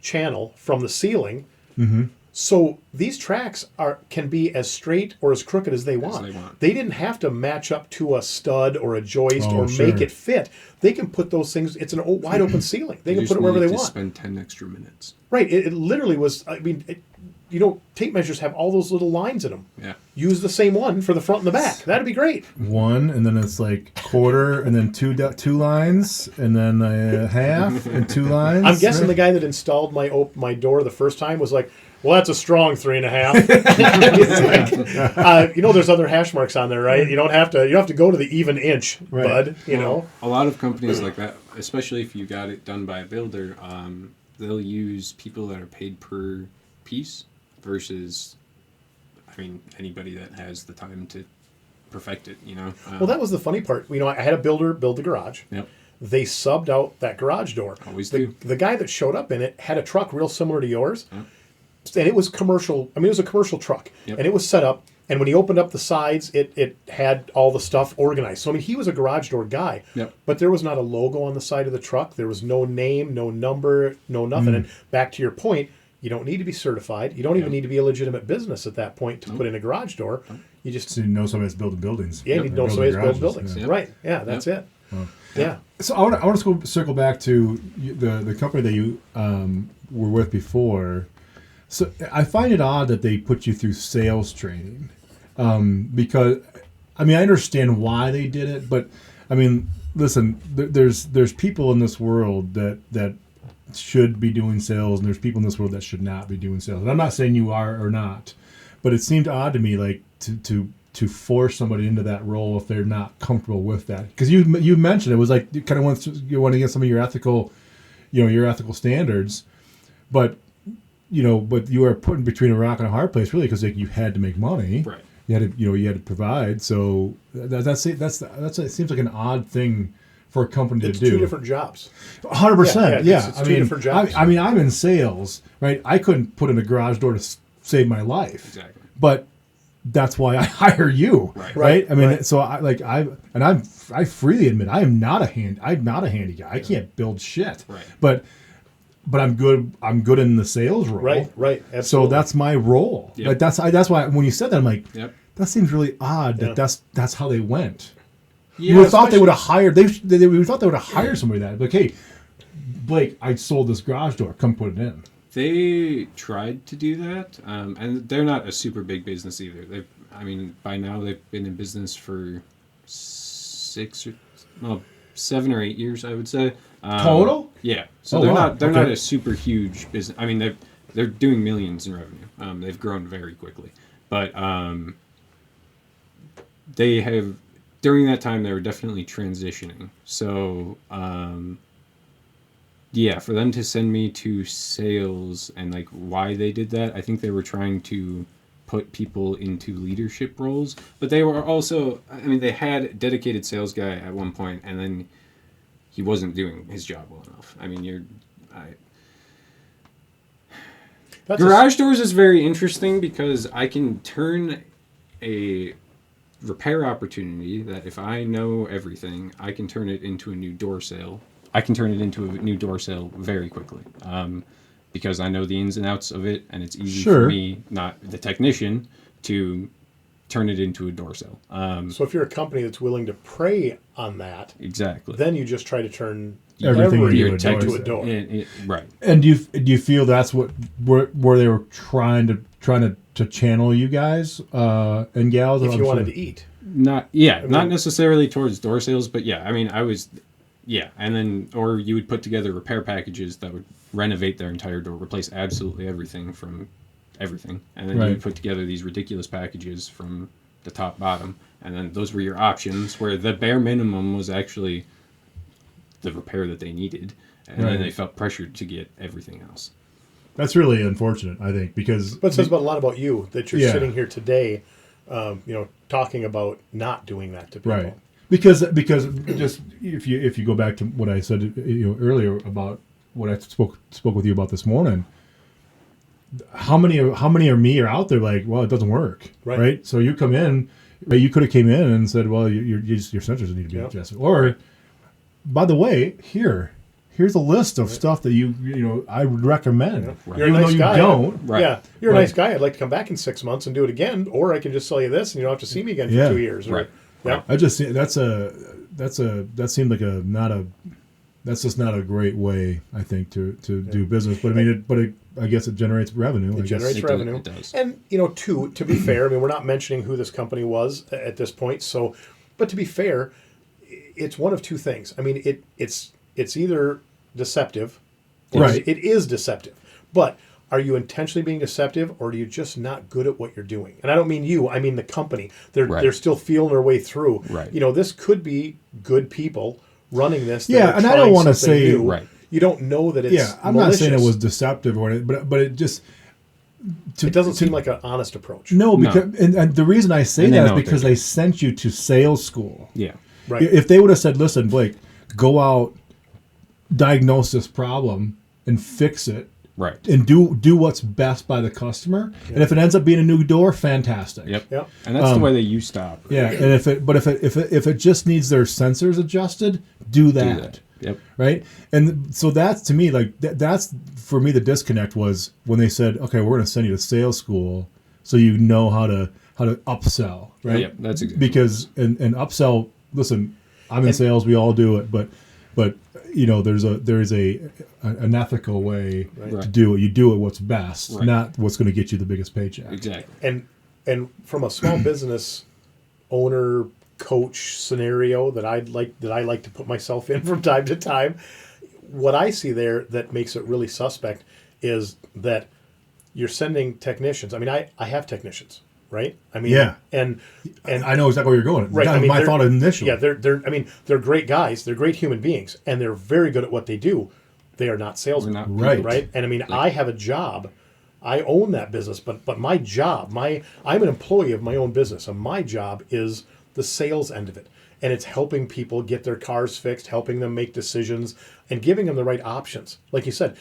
channel from the ceiling. Mm-hmm. So these tracks can be as straight or as crooked as they want. They didn't have to match up to a stud or a joist make it fit. They can put those things. It's a wide open ceiling. They can put it wherever they want. Spend 10 extra minutes. Right. It literally was. I mean, tape measures have all those little lines in them. Yeah. Use the same one for the front and the back. That'd be great. One, and then it's like quarter, and then two lines, and then a half, and 2 lines. I'm guessing the guy that installed my door the first time was like, well, that's a strong 3.5. Like, there's other hash marks on there, right? You don't have to go to the even inch, bud. A lot of companies like that, especially if you got it done by a builder, they'll use people that are paid per piece versus, anybody that has the time to perfect it. Well, that was the funny part. I had a builder build the garage. Yep. They subbed out that garage door. Always do. The guy that showed up in it had a truck real similar to yours. Yep. And it was commercial. It was a commercial truck. Yep. And it was set up. And when he opened up the sides, it had all the stuff organized. So, he was a garage door guy. Yep. But there was not a logo on the side of the truck. There was no name, no number, no nothing. And back to your point, you don't need to be certified. You don't even need to be a legitimate business at that point to put in a garage door. You just so you know somebody that's building buildings. Yeah, you know somebody that's building buildings. Yep. Right. Yeah, that's it. Well, yeah. So I want to circle back to the company that you were with before. So I find it odd that they put you through sales training, because I understand why they did it, but listen, there's people in this world that should be doing sales, and there's people in this world that should not be doing sales. And I'm not saying you are or not, but it seemed odd to me, like to force somebody into that role if they're not comfortable with that. Because you mentioned it was like you kind of want to get some of your ethical standards, but you were put in between a rock and a hard place, really, because you had to make money. Right. You had to provide. So that's it seems like an odd thing for a company to do. It's 2 different jobs. 100%. Yeah. It's 2 different jobs. I'm in sales, right? I couldn't put in a garage door to save my life. Exactly. But that's why I hire you, right? So I freely admit I'm not a handy guy. I can't build shit. Right. But I'm good in the sales role. Right. Absolutely. So that's my role. Yep. Like that's why when you said that, I'm like, yep. That seems really odd that that's how they went. Yeah, you would have thought they would have hired. We thought they would have hired somebody like, hey, Blake, I sold this garage door. Come put it in. They tried to do that, and they're not a super big business either. By now they've been in business for 7 or 8 years, I would say. Total? Yeah. So they're not a super huge business. They're doing millions in revenue. They've grown very quickly, but they have during that time they were definitely transitioning. So for them to send me to sales and why they did that, I think they were trying to put people into leadership roles, but they were also they had a dedicated sales guy at one point, and then he wasn't doing his job well enough. Garage doors is very interesting because I can turn a repair opportunity that if I know everything, I can turn it into a new door sale. I can turn it into a new door sale very quickly because I know the ins and outs of it, and it's easy for me, not the technician, to turn it into a door sale. So if you're a company that's willing to prey on that, exactly, then you just try to turn everything into a door. Right. And do you feel that's where they were trying to channel you guys and gals? If you wanted to eat. Not necessarily towards door sales, but I was. Yeah, and then, or you would put together repair packages that would renovate their entire door, replace absolutely everything from everything, and then you would put together these ridiculous packages from the top bottom, and then those were your options, where the bare minimum was actually the repair that they needed, and then they felt pressured to get everything else. That's really unfortunate, I think, because... But it says a lot about you, that you're sitting here today, talking about not doing that to people. Right. Because just if you go back to what I said earlier about what I spoke with you about this morning. How many are me are out there like, well, it doesn't work, right? So you come in, right, you could have came in and said, well, your sensors need to be adjusted, or by the way, here's a list of stuff that you know I would recommend. You're Even a nice though you guy. don't. Yeah, you're a nice guy. I'd like to come back in 6 months and do it again, or I can just sell you this, and you don't have to see me again for 2 years. Or, yeah, I just that seemed like that's just not a great way, I think, to do business. But I mean, I guess it generates revenue. It generates revenue. It does. And to be fair, I mean, we're not mentioning who this company was at this point. So, but to be fair, it's one of two things. I mean, it's either deceptive, or it is deceptive. But are you intentionally being deceptive, or are you just not good at what you're doing? And I don't mean you. I mean the company. They're still feeling their way through. Right. This could be good people running this. Yeah, and I don't want to say new. You don't know that it's I'm malicious. not saying it was deceptive or anything, but it just it doesn't seem like an honest approach. No, because and the reason I say that is because they they sent you to sales school. Yeah. Right. If they would have said, "Listen, Blake, go out, diagnose this problem, and fix it." Right. And do what's best by the customer, and if it ends up being a new door, fantastic. Yep. And that's the way that you stop. Yeah, and if it just needs their sensors adjusted, do that. Yep. Right. And so that's to me like that's for me the disconnect was when they said, okay, we're going to send you to sales school so you know how to upsell. Right. Yep. That's exactly because and upsell. Listen, I'm in sales. We all do it, but there's an ethical way to do it. You do it what's best, not what's going to get you the biggest paycheck. Exactly. And from a small business owner coach scenario that I like to put myself in from time to time, what I see there that makes it really suspect is that you're sending technicians. I mean, I have technicians. Right. I mean, and I know exactly where you're going. Right. That was my thought initially. Yeah. They're great guys. They're great human beings, and they're very good at what they do. They are not salesmen. Right. And I mean, I have a job. I own that business, but my job, I'm an employee of my own business, and my job is the sales end of it, and it's helping people get their cars fixed, helping them make decisions, and giving them the right options. Like you said.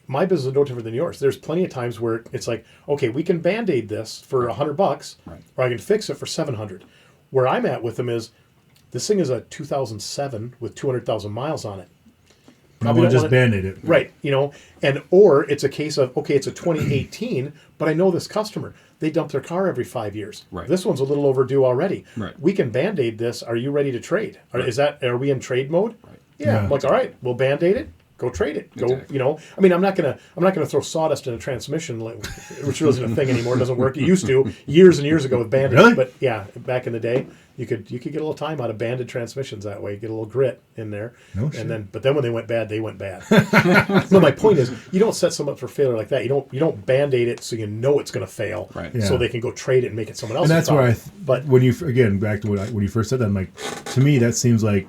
My business is no different than yours. There's plenty of times where it's like, okay, we can Band-Aid this for $100, or I can fix it for $700. Where I'm at with them is, this thing is a 2007 with 200,000 miles on it. I want to just Band-Aid it. Right, or it's a case of, okay, it's a 2018, but I know this customer. They dump their car every 5 years. Right. This one's a little overdue already. Right. We can Band-Aid this. Are you ready to trade? Are we in trade mode? Right. Yeah. I'm like, all right, we'll Band-Aid it. Go trade it. Go, Exactly. I mean, I'm not gonna throw sawdust in a transmission, which really isn't a thing anymore. It doesn't work. It used to years and years ago with banded. Really? But yeah, back in the day, you could get a little time out of banded transmissions that way. Get a little grit in there. No shit. But then when they went bad, they went bad. No, my point is, you don't set someone up for failure like that. You don't Band-Aid it so you know it's going to fail, Right. so Yeah. they can go trade it and make it someone else. And that's where But when you again back to when you first said that, I'm like, to me that seems like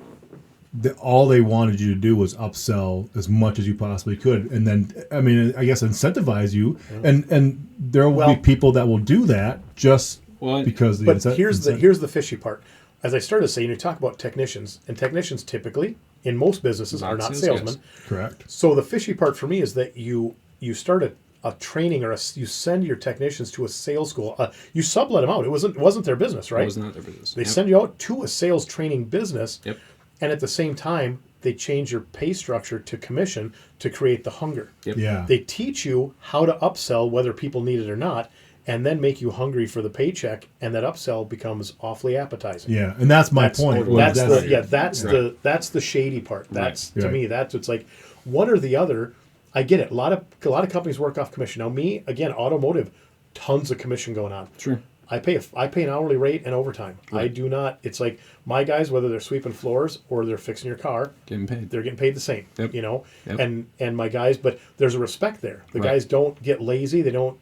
all they wanted you to do was upsell as much as you possibly could, and then I mean I guess incentivize you, and there will be people that will do that just because the But here's the fishy part. As I started to say, you talk about technicians, and technicians typically in most businesses are not salesmen. Correct. So the fishy part for me is that you start a training you send your technicians to a sales school. You sublet them out. It wasn't their business, right? It was not their business. They send you out to a sales training business. Yep. And at the same time, they change your pay structure to commission to create the hunger. Yep. Yeah. They teach you how to upsell, whether people need it or not, and then make you hungry for the paycheck, and that upsell becomes awfully appetizing. Yeah, and that's my point. That's the shady part. That's to me, it's like one or the other. I get it. A lot of companies work off commission. Now, me again, automotive, tons of commission going on. Sure. I pay an hourly rate and overtime. Right. I do not. It's like my guys, whether they're sweeping floors or they're fixing your car, getting paid. They're getting paid the same. Yep. Yep. And my guys, but there's a respect there. The guys don't get lazy. They don't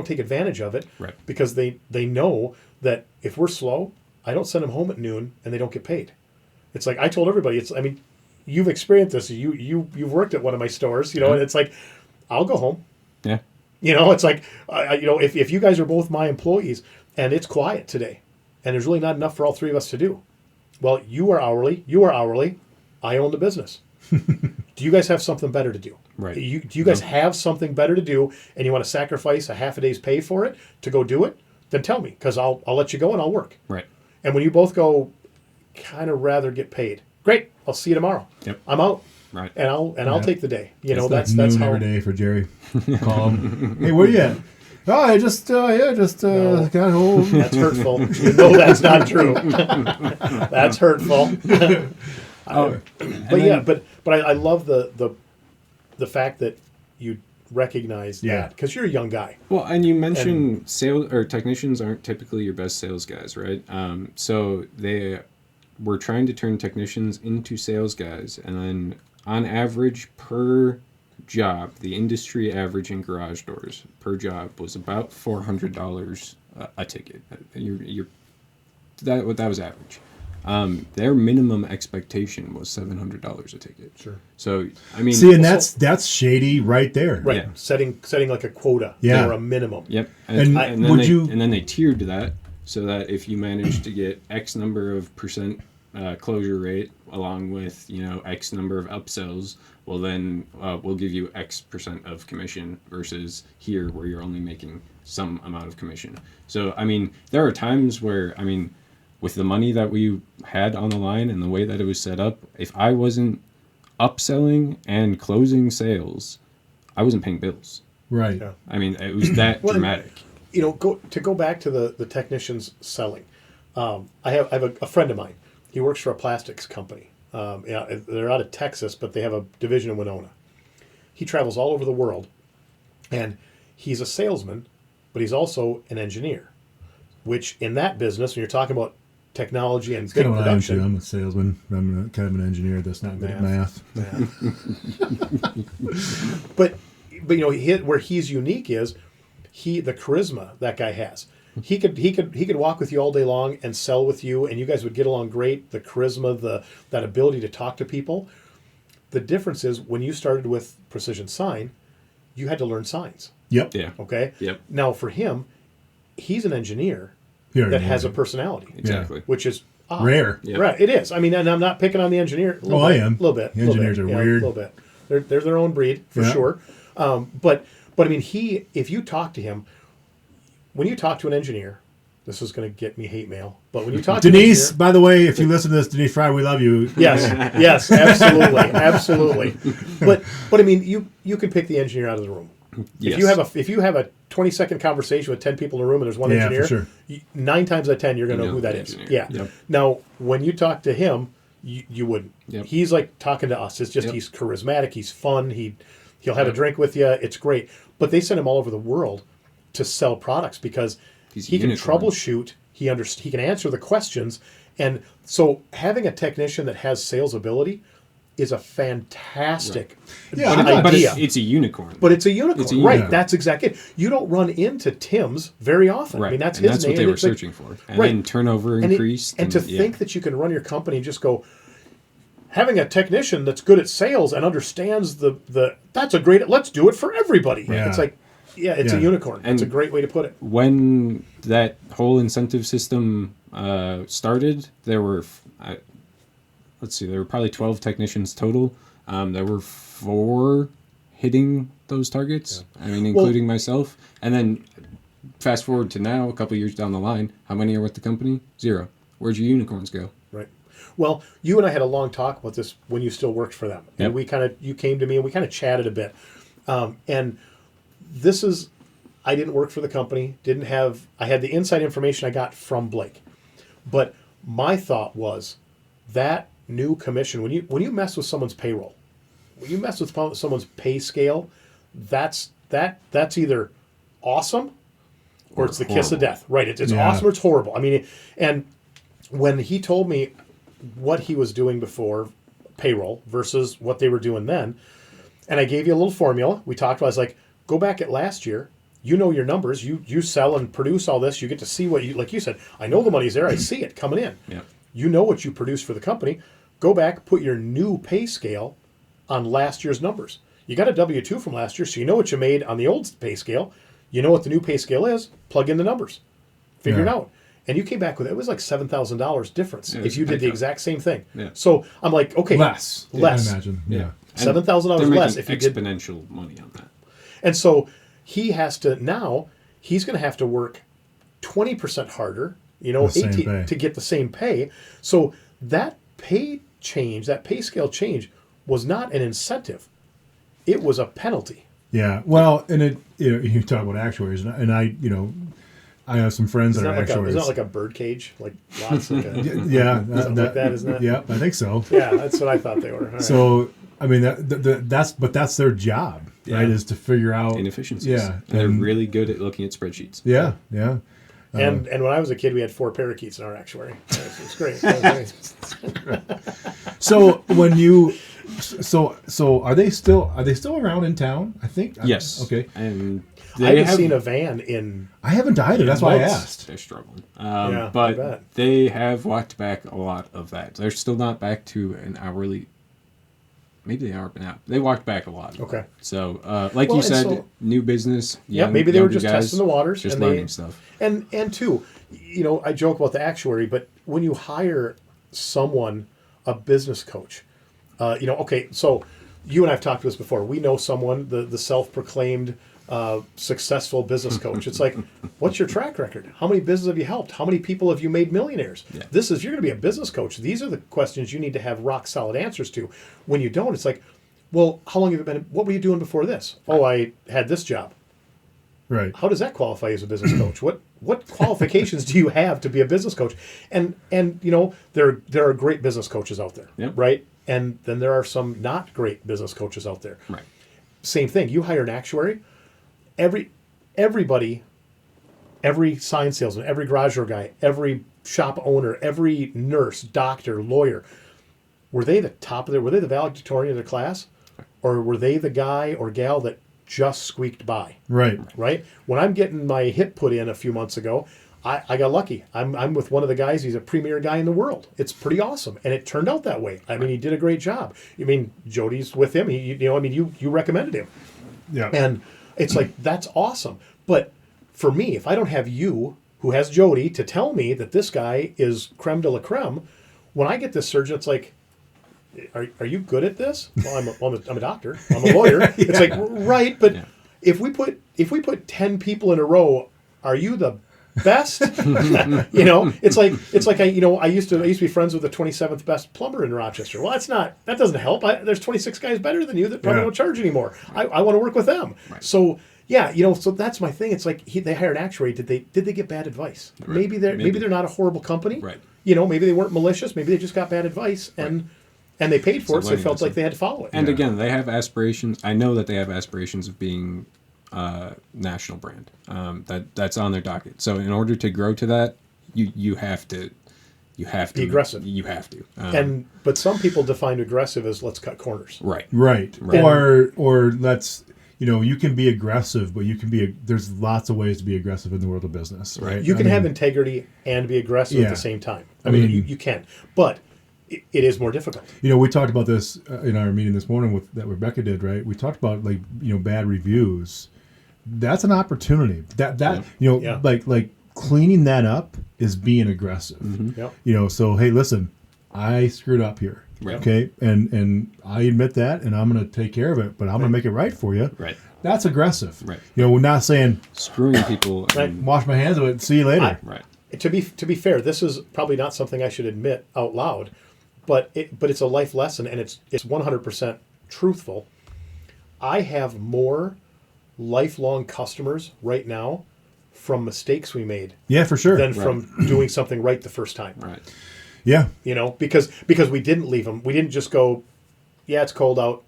take advantage of it. Right. Because they know that if we're slow, I don't send them home at noon and they don't get paid. It's like I told everybody. You've experienced this. You've worked at one of my stores. And it's like I'll go home. Yeah. It's like, if you guys are both my employees and it's quiet today and there's really not enough for all three of us to do, well, you are hourly, I own the business. Do you guys have something better to do? Right. Do you guys have something better to do, and you want to sacrifice a half a day's pay for it to go do it? Then tell me, because I'll let you go and I'll work. Right. And when you both go, kind of rather get paid. Great. I'll see you tomorrow. Yep. I'm out. Right. And I'll take the day. You know, It's that's noon how. every day for Jerry. Call him. Hey, where you at? Oh, I just No. got home. That's hurtful. You know that's not true. That's hurtful. But I love the fact that you recognize that because you're a young guy. Well, and you mentioned sales or technicians aren't typically your best sales guys, right? So we're trying to turn technicians into sales guys, and then on average per job, the industry average in garage doors per job was about $400 a ticket. That was average. Their minimum expectation was $700 a ticket. Sure. So I mean, See, and that's shady right there. Right. Yeah. Setting like a quota Yeah. or a minimum. Yep. And And then they tiered that so that if you managed to get X number of percent closure rate along with X number of upsells, well then we'll give you X percent of commission versus here where you're only making some amount of commission. So I mean, there are times where with the money that we had on the line and the way that it was set up, if I wasn't upselling and closing sales, I wasn't paying bills. Right. Yeah. I mean, it was that dramatic. Go back to the technicians selling. I have a friend of mine. He works for a plastics company. They're out of Texas, but they have a division in Winona. He travels all over the world, and he's a salesman, but he's also an engineer. Which in that business, when you're talking about technology and big Kind of what I am too. production, I'm a salesman. I'm kind of an engineer that's not good at math. but where he's unique is the charisma that guy has. He could walk with you all day long and sell with you, and you guys would get along great. The charisma, that ability to talk to people. The difference is when you started with Precision Sign, you had to learn signs. Yep. Yeah. Okay. Yep. Now for him, he's an engineer Here, that has a personality, Exactly. which is odd. rare. Yep. Right. It is. I mean, and I'm not picking on the engineer. I am. A little bit. Engineers are weird. A little bit. They're their own breed for sure. But I mean, if you talk to him, when you talk to an engineer, this is going to get me hate mail. But when you talk Denise, to by the way, if you listen to this, Denise Fry, we love you. yes, absolutely. But I mean, you can pick the engineer out of the room. Yes. If you have a 20-second conversation with 10 people in the room and there's one engineer, for sure. 9 times out of 10 you're going to know who that is. Yeah. Yep. Now, when you talk to him, you wouldn't. Yep. He's like talking to us. It's just he's charismatic. He's fun. He'll have a drink with you. It's great. But they send him all over the world to sell products because he can troubleshoot. He can answer the questions, and so having a technician that has sales ability is a fantastic idea. But it's a unicorn. But it's a unicorn. It's a unicorn. Right. That's exactly it. You don't run into Tim's very often. Right. I mean, that's and his that's name. what they were It's like- searching for. And then turnover increased. And to think that you can run your company and just go, having a technician that's good at sales and understands that's a great, let's do it for everybody. Yeah. It's like, it's a unicorn. And it's a great way to put it. when that whole incentive system started, there were, there were probably 12 technicians total. There were 4 hitting those targets. I mean, including myself. And then fast forward to now, a couple years down the line, how many are with the company? 0. Where'd your unicorns go? Right. Well, you and I had a long talk about this when you still worked for them. Yep. And you came to me and we kind of chatted a bit. And I didn't work for the company, I had the inside information I got from Blake. But my thought was that new commission, when you mess with someone's payroll, when you mess with someone's pay scale, that's either awesome or it's the kiss of death. Right. It's awesome or it's horrible. I mean, and when he told me what he was doing before payroll versus what they were doing then, and I gave you a little formula. We talked about, I was like, go back at last year. You know your numbers. You sell and produce all this. You get to see what like you said, I know the money's there. I see it coming in. Yeah. You know what you produce for the company. Go back, put your new pay scale on last year's numbers. You got a W-2 from last year, so you know what you made on the old pay scale. You know what the new pay scale is. Plug in the numbers. Figure it out. and you came back with it was like $7,000 difference Yeah, if you did the big exact same thing. Yeah. So I'm like, okay, Less. I imagine. Yeah. $7,000 less if you did exponential money on that. And so he's going to have to work 20% harder, The same 18 pay. to get the same pay. So that pay change, that pay scale change was not an incentive. It was a penalty. Yeah. Well, and you talk about actuaries, and I have some friends that are actuaries. Isn't that like a bird cage? Like lots like a, Yeah. something like that, isn't it? Yeah, I think so. Yeah, that's what I thought they were. All right. So, I mean, that's their job, right? Is to figure out Inefficiencies. Yeah. And they're really good at looking at spreadsheets. Yeah. Yeah. And when I was a kid, we had 4 parakeets in our actuary. It was great. It was great. So when you, so are they still around in town? I think. Yes. Okay. And I haven't seen a van in. I haven't either. That's why I months. asked. They're struggling. I But bet. they have walked back a lot of that. They're still not back to an hourly. Maybe they are, but now they walked back a lot. Okay. So, like Well, you and said, so- new business. Yeah, Young, maybe they were younger just guys, testing the waters, just and learning they, stuff. And two, I joke about the actuary, but when you hire someone, a business coach, okay, so you and I've talked about this before. We know someone, the self-proclaimed successful business coach. It's like, what's your track record? How many businesses have you helped? How many people have you made millionaires? Yeah. You're going to be a business coach. These are the questions you need to have rock solid answers to. When you don't, it's like, well, how long have you been? What were you doing before this? Oh, I had this job. Right. How does that qualify you as a business coach? What qualifications do you have to be a business coach? And there are great business coaches out there, Yep. right? And then there are some not great business coaches out there. Right. Same thing. You hire an actuary. Everybody, every sign salesman, every garage door guy, every shop owner, every nurse, doctor, lawyer, were they the valedictorian of their class, or were they the guy or gal that just squeaked by? Right. Right? When I'm getting my hip put in a few months ago, I got lucky. I'm with one of the guys. He's a premier guy in the world. It's pretty awesome, and it turned out that way. I mean, he did a great job. I mean, Jody's with him. You recommended him, Yeah. and it's like that's awesome. But for me, if I don't have you, who has Jody, to tell me that this guy is creme de la creme, when I get this surgeon, it's like, Are you good at this? Well, I'm a doctor. I'm a lawyer. It's like, right, but if we put 10 people in a row, are you the best? It's like I used to be friends with the 27th best plumber in Rochester. Well, that doesn't help. There's 26 guys better than you that probably don't charge anymore. I want to work with them. Right. So so that's my thing. It's like they hired an actuary. Did they get bad advice? Right. Maybe they're not a horrible company. Right. Maybe they weren't malicious. Maybe they just got bad advice and they paid for it, so they felt like they had to follow it. And again, they have aspirations. I know that they have aspirations of being national brand. That's on their docket. So in order to grow to that, you have to be aggressive. You have to. But some people define aggressive as let's cut corners. Right. Right. Right. Or let's you can be aggressive, but you can there's lots of ways to be aggressive in the world of business, right? You can have integrity and be aggressive at the same time. I mean, you can, but it is more difficult. We talked about this in our meeting this morning that Rebecca did, right? We talked about bad reviews. That's an opportunity. Like cleaning that up is being aggressive. Mm-hmm. So hey, listen, I screwed up here. Right. Okay, and I admit that, and I'm going to take care of it, but I'm going to make it right for you. Right. That's aggressive. Right. We're not saying screwing people. Right. Wash my hands of it. See you later. Right. To be fair, this is probably not something I should admit out loud, but it's a life lesson, and it's 100% truthful. I have more lifelong customers right now from mistakes we made. Yeah, for sure. Than from doing something right the first time. Right. Yeah. Because we didn't leave them. We didn't just go, yeah, it's cold out.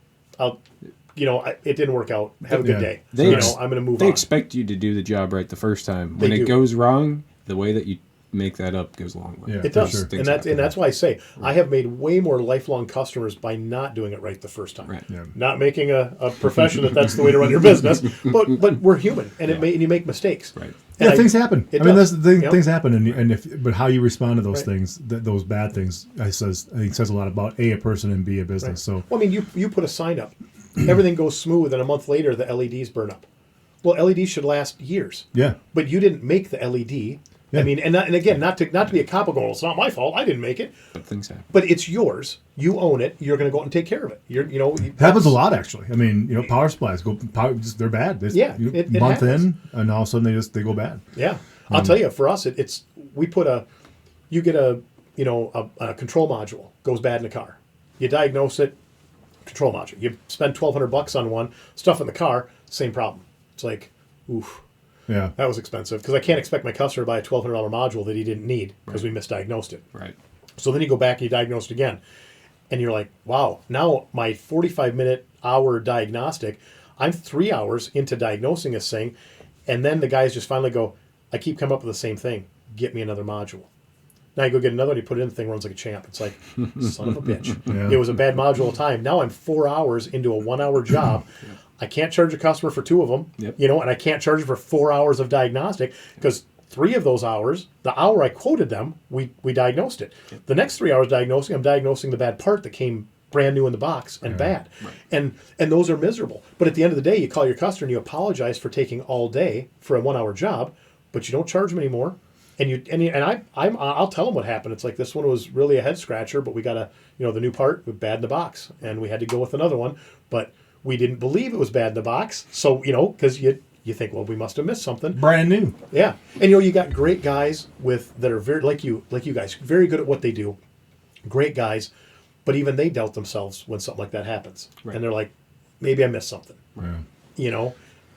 It didn't work out. Have a good day. I'm going to move on. They expect you to do the job right the first time. When They it do. goes wrong, the way that you make that up goes a long way. Yeah. It does, sure. and that's why I say I have made way more lifelong customers by not doing it right the first time. Right. Yeah. Not making a profession that's the way to run your business, but we're human, and and you make mistakes. Right. And Yeah, things happen. it I mean, does. that's the thing. Yep. Things happen, but how you respond to those Right. things, those bad things, I think says a lot about a person and b a business. Right. So Well, I mean, you put a sign up, everything goes smooth, and a month later the LEDs burn up. Well, LEDs should last years. yeah, But you didn't make the LED. Yeah. I mean, and again, not to be a cop going, well, it's not my fault. I didn't make it. But things happen. But it's yours. You own it. You're going to go out and take care of it. It happens a lot, actually. I mean, power supplies they're bad. It month happens. in, and all of a sudden they go bad. Yeah, I'll tell you. For us, you get a control module goes bad in the car. You diagnose it, control module. You spend $1,200 on one, stuff in the car, same problem. It's like, oof. Yeah. That was expensive because I can't expect my customer to buy a $1,200 module that he didn't need because we misdiagnosed it. Right. So then you go back and you diagnose it again. And you're like, wow, now my 45-hour diagnostic, I'm 3 hours into diagnosing this thing. And then the guys just finally go, I keep coming up with the same thing. Get me another module. Now you go get another one, you put it in, the thing runs like a champ. It's like, son of a bitch. Yeah. It was a bad module at a time. Now I'm 4 hours into a 1 hour job. I can't charge a customer for 2 of them, and I can't charge you for 4 hours of diagnostic because 3 of those hours, the hour I quoted them, we diagnosed it. The next 3 hours diagnosing, I'm diagnosing the bad part that came brand new in the box and bad. Right. And those are miserable. But at the end of the day, you call your customer and you apologize for taking all day for a 1 hour job, but you don't charge them anymore. I'll tell them what happened. It's like, this one was really a head scratcher, but we got the new part was bad in the box, and we had to go with another one. But we didn't believe it was bad in the box, so because you think, well, we must have missed something. Brand new. Yeah, and you got great guys that are very like you guys, very good at what they do. Great guys, but even they doubt themselves when something like that happens, and they're like, maybe I missed something. Yeah.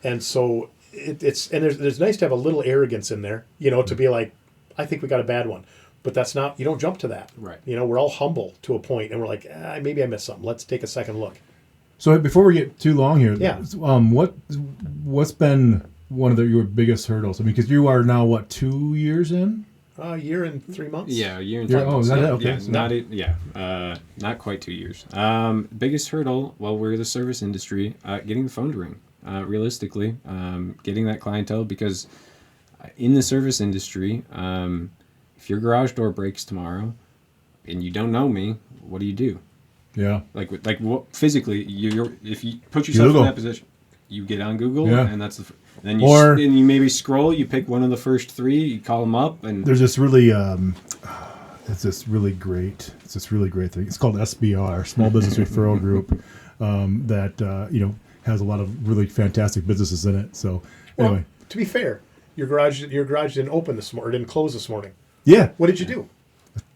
And so. There's nice to have a little arrogance in there, to be like, I think we got a bad one, but that's not, you don't jump to that. Right. We're all humble to a point, and we're like, maybe I missed something. Let's take a second look. So before we get too long here, yeah. What's been one of your biggest hurdles? I mean, because you are now 2 years in? A year and 3 months. Yeah, a year and 3 months. Oh, is that it? Okay. Yeah, not quite 2 years. Biggest hurdle, we're the service industry, getting the phone to ring. Realistically, getting that clientele, because in the service industry, if your garage door breaks tomorrow and you don't know me, what do? Yeah. Like what, physically, if you put yourself in that position, you get on Google, and that's then you maybe scroll, you pick one of the first 3, you call them up, and there's this really it's this really great thing. It's called SBR, Small Business Referral Group, that has a lot of really fantastic businesses in it. So anyway, to be fair, your garage didn't open this morning, or didn't close this morning. Yeah. What did you do?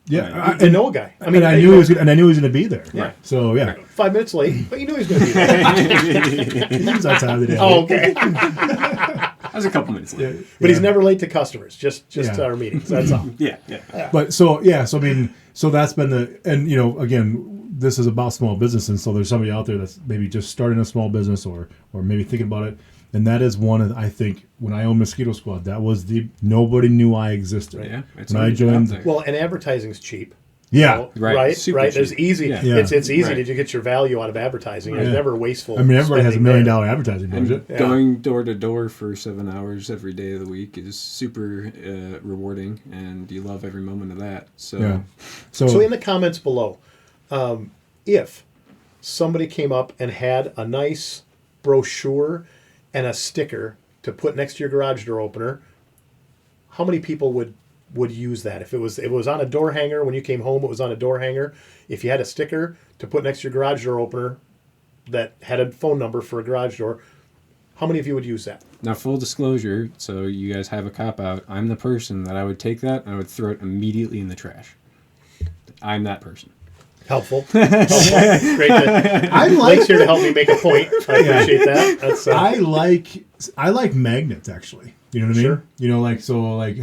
Yeah, I know a guy. I mean, I knew he was going to be there. Yeah. So yeah, 5 minutes late, but you knew he was going to be there. He's that time of the day. Oh, okay. I was a couple minutes late. Yeah. But he's never late to customers. Just to our meetings. That's all. Yeah. But so that's been again, this is about small business, and so there's somebody out there that's maybe just starting a small business or maybe thinking about it, and that is one of, I think, when I owned Mosquito Squad, that was nobody knew I existed. Yeah, when I joined. Well, and advertising's cheap. Yeah, right. Super There's cheap. easy. Yeah. It's easy to get your value out of advertising. It's never wasteful. I mean, everybody has $1 million advertising budget. And going door to door for 7 hours every day of the week is super rewarding, and you love every moment of that. So in the comments below, if somebody came up and had a nice brochure and a sticker to put next to your garage door opener, how many people would use that? If it was on a door hanger when you came home, it was on a door hanger. If you had a sticker to put next to your garage door opener that had a phone number for a garage door, how many of you would use that? Now, full disclosure, so you guys have a cop out. I'm the person that I would take that and I would throw it immediately in the trash. I'm that person. Helpful. Great. Mike's here to help me make a point. I appreciate that. That's, I like magnets, actually. You know what I mean? Sure.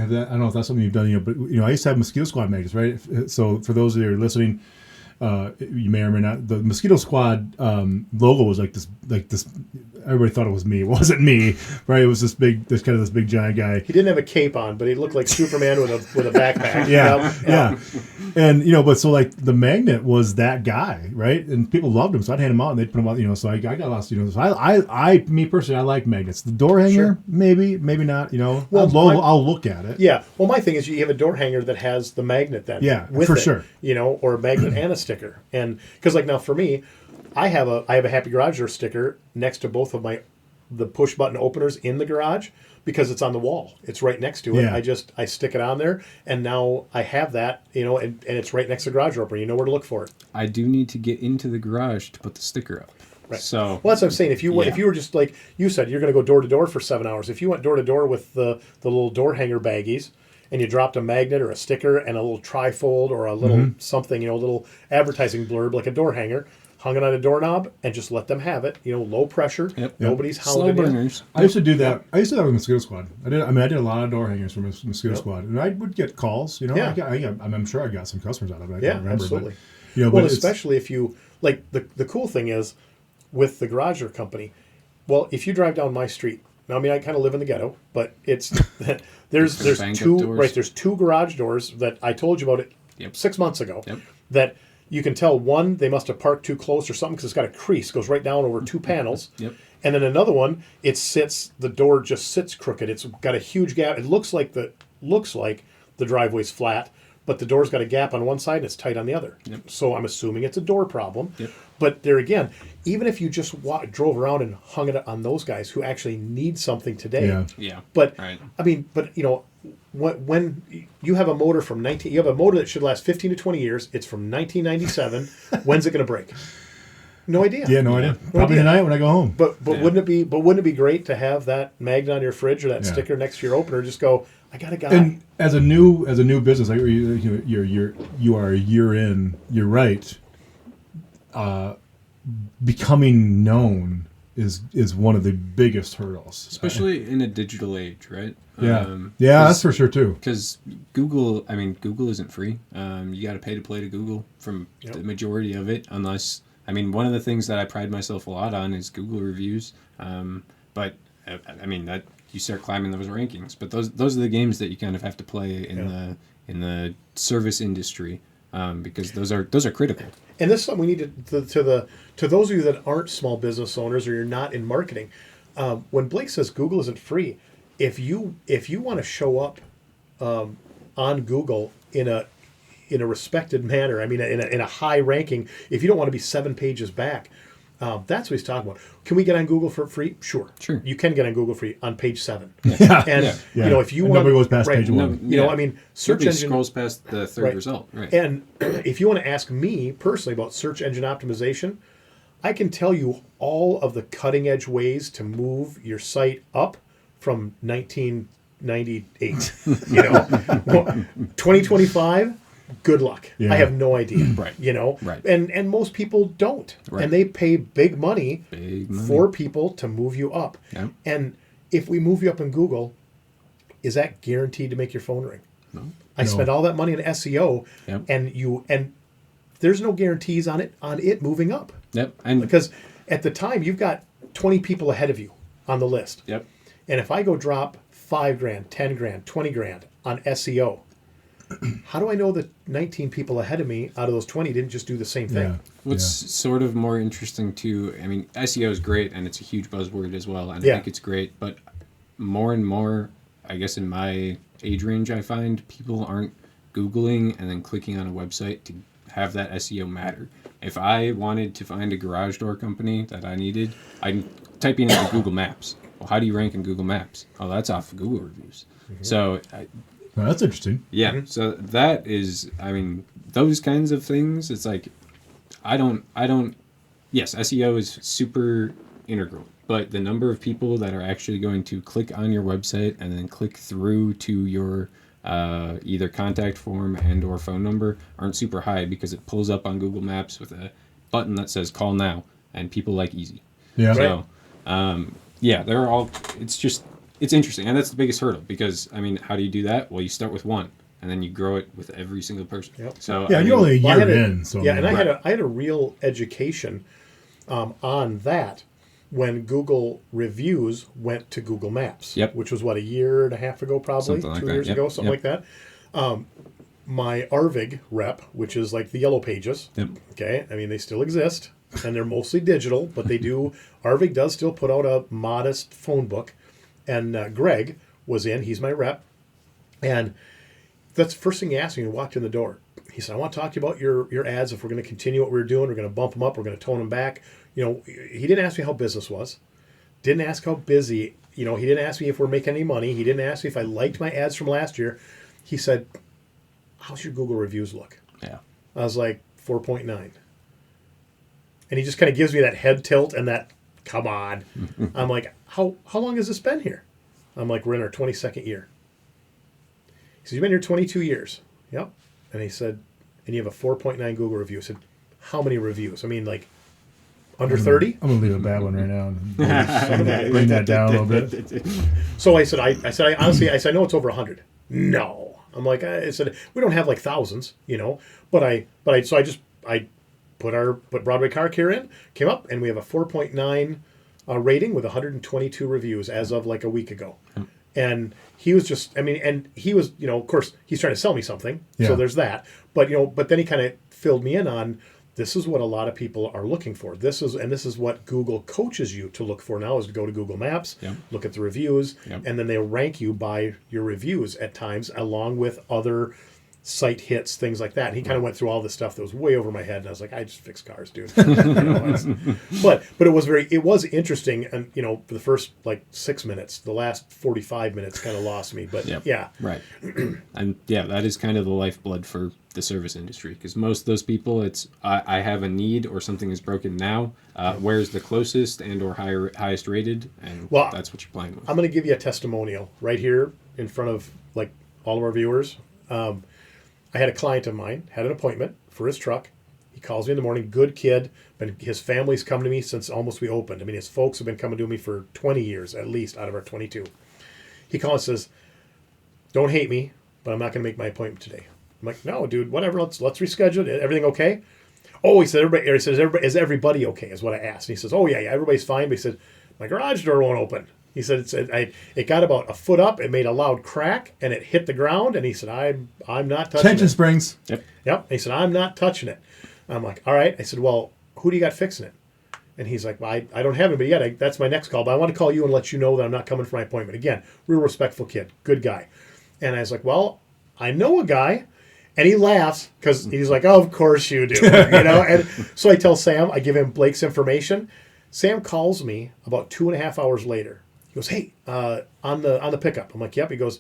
Have that. I don't know if that's something you've done. But I used to have Mosquito Squad magnets, right? So for those of you who are listening, you may or may not. The Mosquito Squad logo was like this. Everybody thought it was me. It wasn't me, right? It was this big giant guy. He didn't have a cape on, but he looked like Superman with a backpack. Yeah. And but so the magnet was that guy, right? And people loved him, so I'd hand him out, and they'd put him out. So I got lost. So I me personally, I like magnets. The door hanger, maybe not. Well, I'll look at it. Yeah. Well, my thing is, you have a door hanger that has the magnet then. Yeah, with for it, sure. Or a magnet and a sticker, and because now for me, I have a Happy Garage Door sticker next to both of my the push button openers in the garage because it's on the wall. It's right next to it. Yeah. I stick it on there, and now I have that, and it's right next to the garage opener. You know where to look for it. I do need to get into the garage to put the sticker up. Right. So Well, that's what I'm saying. If you were just like you said, you're going to go door to door for 7 hours. If you went door to door with the little door hanger baggies, and you dropped a magnet or a sticker and a little trifold or a little something, a little advertising blurb like a door hanger, hung it on a doorknob, and just let them have it. Low pressure. Yep. Nobody's slow hounding you. burners. I used to do that. I used to do that with Mosquito Squad. I did a lot of door hangers from Mosquito Squad, and I would get calls. Yeah. I'm sure I got some customers out of it. I Yeah, can't remember, absolutely. But, Well, but especially if you like the cool thing is with the garage door company. Well, if you drive down my street, now I mean I kind of live in the ghetto, but it's there's Banged up two doors. there's two garage doors that I told you about it Yep. 6 months ago. Yep. That you can tell one they must have parked too close or something because it's got a crease goes right down over two panels. Yep. And then another one, the door just sits crooked. It's got a huge gap. It looks like the driveway's flat, but the door's got a gap on one side and it's tight on the other. Yep. So I'm assuming it's a door problem. Yep. But there again, even if you just drove around and hung it on those guys who actually need something today. Yeah. Yeah. But Right. I mean, when you have a motor you have a motor that should last 15 to 20 years. It's from 1997. When's it going to break? No idea. yeah, no idea. Probably idea. tonight when I go home. But Yeah. wouldn't it be great to have that magnet on your fridge or that Yeah. sticker next to your opener? Just go, I got a guy. And as a new business, like you are a year in. You're right. Becoming known is one of the biggest hurdles, Especially in a digital age, right? Yeah, that's for sure too. Because Google isn't free. You got to pay to play to Google from the majority of it, unless, one of the things that I pride myself a lot on is Google reviews. But that you start climbing those rankings. But those are the games that you kind of have to play in the service industry, because those are critical. And this is something we need to those of you that aren't small business owners or you're not in marketing. When Blake says Google isn't free, if you want to show up on Google in a respected manner, in a high ranking, if you don't want to be 7 pages back, that's what he's talking about. Can we get on Google for free? Sure. Sure. You can get on Google free on page 7. Yeah. And if you And want, nobody goes past right, page 1. search Nobody engine scrolls past the third Right. result, right? And if you want to ask me personally about search engine optimization, I can tell you all of the cutting edge ways to move your site up from 1998. 2025, good luck. Yeah. I have no idea. Right. Right. And most people don't. Right. And they pay big money Big for people to move you up. Yeah. And if we move you up in Google, is that guaranteed to make your phone ring? No. I No. spent all that money on SEO, Yep. and there's no guarantees on it moving up, Yep. And because at the time you've got 20 people ahead of you on the list, yep. and if I go drop $5,000, $10,000, $20,000 on SEO, how do I know that 19 people ahead of me out of those 20 didn't just do the same thing? Yeah. What's sort of more interesting too, SEO is great and it's a huge buzzword as well, and I Yeah. think it's great, but more and more, I guess in my age range, I find people aren't Googling and then clicking on a website to have that SEO matter. If I wanted to find a garage door company that I needed, I'd type in into Google Maps. Well, how do you rank in Google Maps? Oh, that's off of Google reviews. So Well, that's interesting. yeah, so that is, those kinds of things, it's like, yes, SEO is super integral, but the number of people that are actually going to click on your website and then click through to your either contact form and or phone number aren't super high, because it pulls up on Google Maps with a button that says call now, and people like easy. Yeah. So, they're all, it's interesting, and that's the biggest hurdle, because how do you do that? Well, you start with one, and then you grow it with every single person. Yep. So Yeah, you're only a Well, year in, so yeah, and I Right. had a real education on that when Google reviews went to Google Maps. Yep. Which was a year and a half ago, probably Something like 2 that. years Yep. ago, something Yep. like that. My Arvig rep, which is like the Yellow Pages. Yep. Okay, they still exist, and they're mostly digital, but they do. Arvig does still put out a modest phone book, and Greg was in. He's my rep, and that's the first thing he asked me when he walked in the door. He said, I want to talk to you about your ads. If we're going to continue what we're doing, we're going to bump them up, we're going to tone them back. He didn't ask me how business was. Didn't ask how busy. He didn't ask me if we're making any money. He didn't ask me if I liked my ads from last year. He said, how's your Google reviews look? Yeah. I was like, 4.9. And he just kind of gives me that head tilt and that, come on. I'm like, how long has this been here? I'm like, we're in our 22nd year. He said, you've been here 22 years. Yep. And he said, and you have a 4.9 Google review. I said, how many reviews? I mean, like, under 30? I'm gonna leave a bad one right now. And bring that down a little bit. So I said, honestly, I know it's over 100. No. I'm like, I said, we don't have like thousands, but I put Broadway Car Care in, came up, and we have a 4.9 rating with 122 reviews as of like a week ago. And he was just, and he was, of course, he's trying to sell me something. Yeah. So there's that. But, but then he kind of filled me in on, this is what a lot of people are looking for. This is what Google coaches you to look for now, is to go to Google Maps, look at the reviews, and then they'll rank you by your reviews at times, along with other site hits, things like that. And he kind of went through all this stuff that was way over my head, and I was like, I just fix cars, dude. But it was interesting, and for the first like 6 minutes, the last 45 minutes kind of lost me. But yeah, right, and that is kind of the lifeblood for the service industry, because most of those people, it's I have a need or something is broken now. Where's the closest and or highest rated, and that's what you're playing with. I'm going to give you a testimonial right here in front of like all of our viewers. I had a client of mine, had an appointment for his truck. He calls me in the morning, good kid, but his family's come to me since almost we opened. His folks have been coming to me for 20 years at least out of our 22. He calls and says, don't hate me, but I'm not going to make my appointment today. I'm like, no, dude, whatever, let's reschedule it. Everything okay? Oh, he said, is everybody okay, is what I asked. And he says, oh, yeah, everybody's fine. But he said, my garage door won't open. He said, it got about a foot up, it made a loud crack, and it hit the ground, and he said, I'm not touching it. Tension springs. Yep. He said, I'm not touching it. I'm like, all right. I said, well, who do you got fixing it? And he's like, well, I don't have anybody yet. That's my next call, but I want to call you and let you know that I'm not coming for my appointment. Again, real respectful kid, good guy. And I was like, well, I know a guy. And he laughs because he's like, oh, of course you do. And so I tell Sam, I give him Blake's information. Sam calls me about 2.5 hours later. He goes, hey, on the pickup. I'm like, yep. He goes,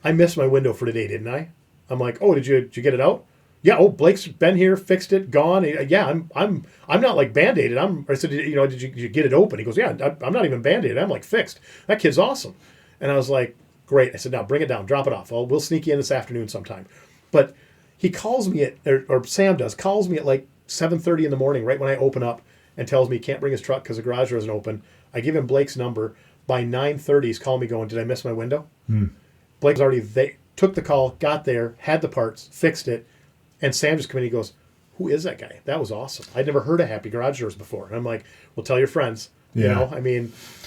I missed my window for today, didn't I? I'm like, oh, did you get it out? Yeah. Oh, Blake's been here, fixed it, gone. Yeah, I'm not like band-aided. I said, did you get it open? He goes, yeah, I'm not even band-aided. I'm like fixed. That kid's awesome. And I was like, great. I said, now bring it down, drop it off. We'll sneak you in this afternoon sometime. But he calls me or Sam calls me at like 7:30 in the morning, right when I open up, and tells me he can't bring his truck because the garage door isn't open. I give him Blake's number. By 9:30, he's calling me going, did I miss my window? Blake was already there, took the call, got there, had the parts, fixed it, and Sam just came in and he goes, who is that guy? That was awesome. I'd never heard of Happy Garage Doors before. And I'm like, well, tell your friends. Yeah.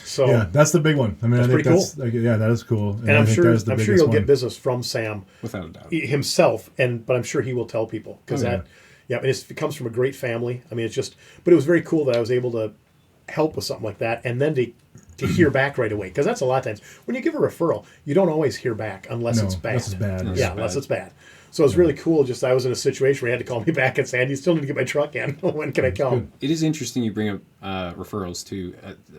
So yeah, that's the big one. I think pretty cool. That is cool. And I'm sure you'll get business from Sam without a doubt himself, but I'm sure he will tell people because and it comes from a great family. But it was very cool that I was able to help with something like that, and then to hear back right away, because that's a lot of times when you give a referral, you don't always hear back unless it's bad. Unless it's bad. Unless it's bad. So it's really cool. Just I was in a situation where he had to call me back and say, "You still need to get my truck in. When can I come?" It is interesting you bring up referrals too.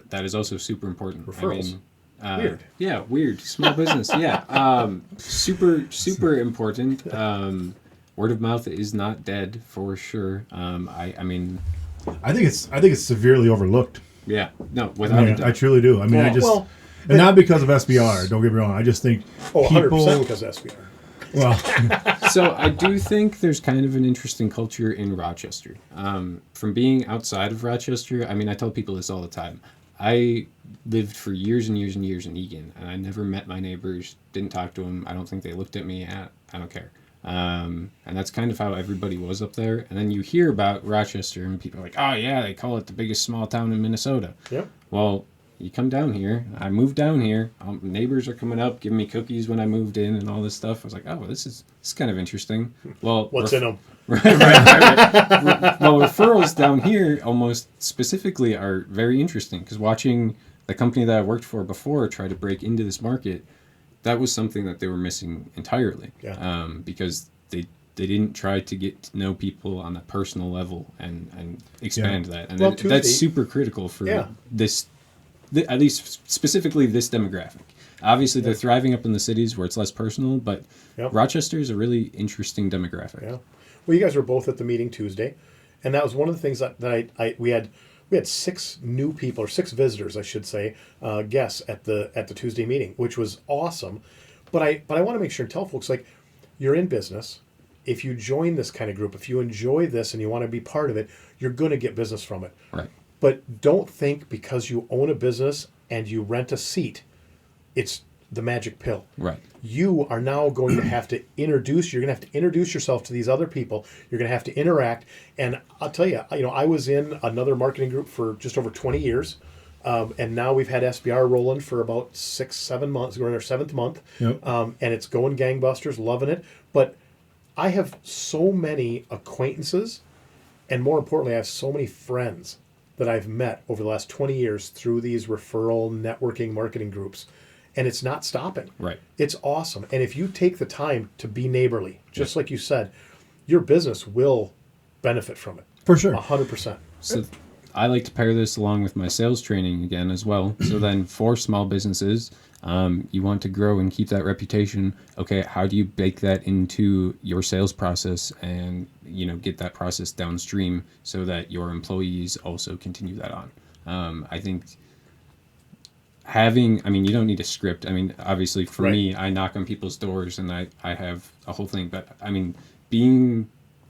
That is also super important. Referrals. Weird. Yeah, weird. Small business. Yeah. Super important. Word of mouth is not dead for sure. I think it's severely overlooked. Yeah. No, without a doubt. I truly do. And not because of SBR. Don't get me wrong. I just think 100% because of SBR. Well, so I do think there's kind of an interesting culture in Rochester. From being outside of Rochester, I tell people this all the time. I lived for years and years and years in Egan, and I never met my neighbors, didn't talk to them. I don't think they looked at me. I don't care. And that's kind of how everybody was up there. And then you hear about Rochester, and people are like, oh, yeah, they call it the biggest small town in Minnesota. Yep. Well, you come down here. I moved down here. Neighbors are coming up, giving me cookies when I moved in and all this stuff. I was like, oh, this is kind of interesting. Well, what's in them? Right. Well, referrals down here almost specifically are very interesting because watching the company that I worked for before try to break into this market, that was something that they were missing entirely. Yeah. Because they didn't try to get to know people on a personal level and expand that. And that's super critical for this at least specifically this demographic. Obviously, they're thriving up in the cities where it's less personal, but Rochester is a really interesting demographic. Yeah. Well, you guys were both at the meeting Tuesday, and that was one of the things that we had 6 new people, or 6 visitors, I should say, guests at the Tuesday meeting, which was awesome. But I want to make sure and tell folks, like, you're in business. If you join this kind of group, if you enjoy this and you want to be part of it, you're going to get business from it. Right. But don't think because you own a business and you rent a seat, it's the magic pill. Right. You are now going to have to introduce yourself to these other people. You're going to have to interact. And I'll tell you, I was in another marketing group for just over 20 years. And now we've had SBR rolling for about 6-7 months. We're in our 7th month. Yep. And it's going gangbusters, loving it. But I have so many acquaintances, and more importantly, I have so many friends that I've met over the last 20 years through these referral networking marketing groups. And it's not stopping. Right. It's awesome. And if you take the time to be neighborly, just like you said, your business will benefit from it. For sure. 100%. So I like to pair this along with my sales training again as well. So then for small businesses, you want to grow and keep that reputation. Okay, how do you bake that into your sales process and, get that process downstream so that your employees also continue that on? I think you don't need a script. Obviously for me, I knock on people's doors and I have a whole thing, but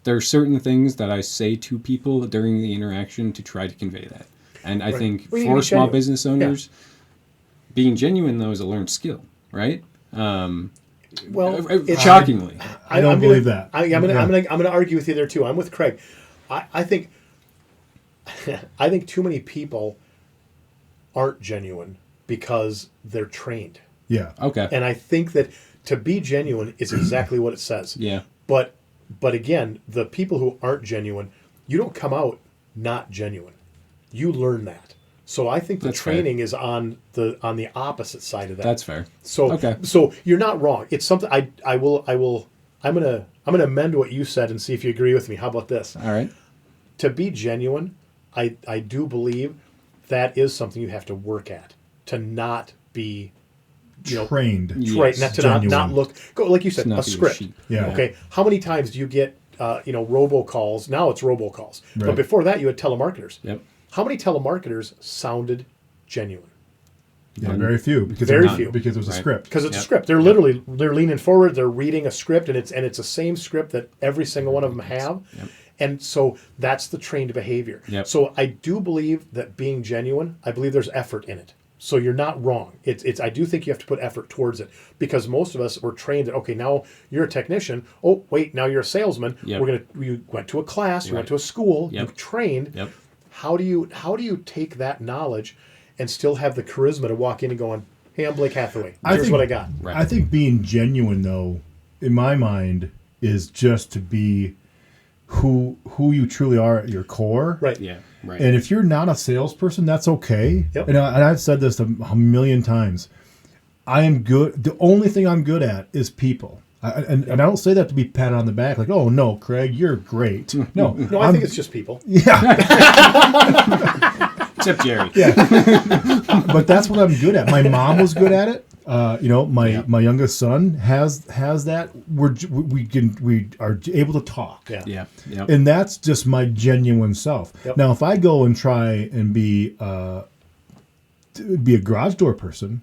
there are certain things that I say to people during the interaction to try to convey that. And I think for small business owners, being genuine though is a learned skill, right? Shockingly. I don't believe that. I'm gonna argue with you there too. I'm with Craig. I think too many people aren't genuine because they're trained. Yeah. Okay. And I think that to be genuine is exactly what it says. Yeah. But again, the people who aren't genuine, you don't come out not genuine. You learn that. So I think the training is on the opposite side of that. That's fair. So you're not wrong. It's something I'm gonna amend what you said and see if you agree with me. How about this? All right. To be genuine, I do believe that is something you have to work at. To not be trained. Right, not look, like you said, a script. Yeah. Okay, how many times do you get robocalls? Now it's robocalls. Right. But before that you had telemarketers. Yep. How many telemarketers sounded genuine? Yeah, very few. Because it was a script. Because it's a script. They're leaning forward, they're reading a script, and it's the same script that every single one of them have. Yep. And so that's the trained behavior. Yep. So I do believe that being genuine, I believe there's effort in it. So you're not wrong. I do think you have to put effort towards it, because most of us were trained that, okay, now you're a technician. Oh, wait, now you're a salesman. Yep. You went to a class, you went to a school, you trained. Yep. How do you take that knowledge and still have the charisma to walk in and going, hey, I'm Blake Hathaway. Here's what I got. Right. I think being genuine, though, in my mind, is just to be who you truly are at your core. Right. Yeah. Right. And if you're not a salesperson, that's okay. Yep. And I've said this a million times. I am good. The only thing I'm good at is people. And I don't say that to be patted on the back, like, oh, no, Craig, you're great. No, I think it's just people. Yeah. Except Jerry. Yeah. But that's what I'm good at. My mom was good at it. My youngest son has that. We are able to talk. Yeah. Yeah. Yep. And that's just my genuine self. Yep. Now, if I go and try and be a garage door person,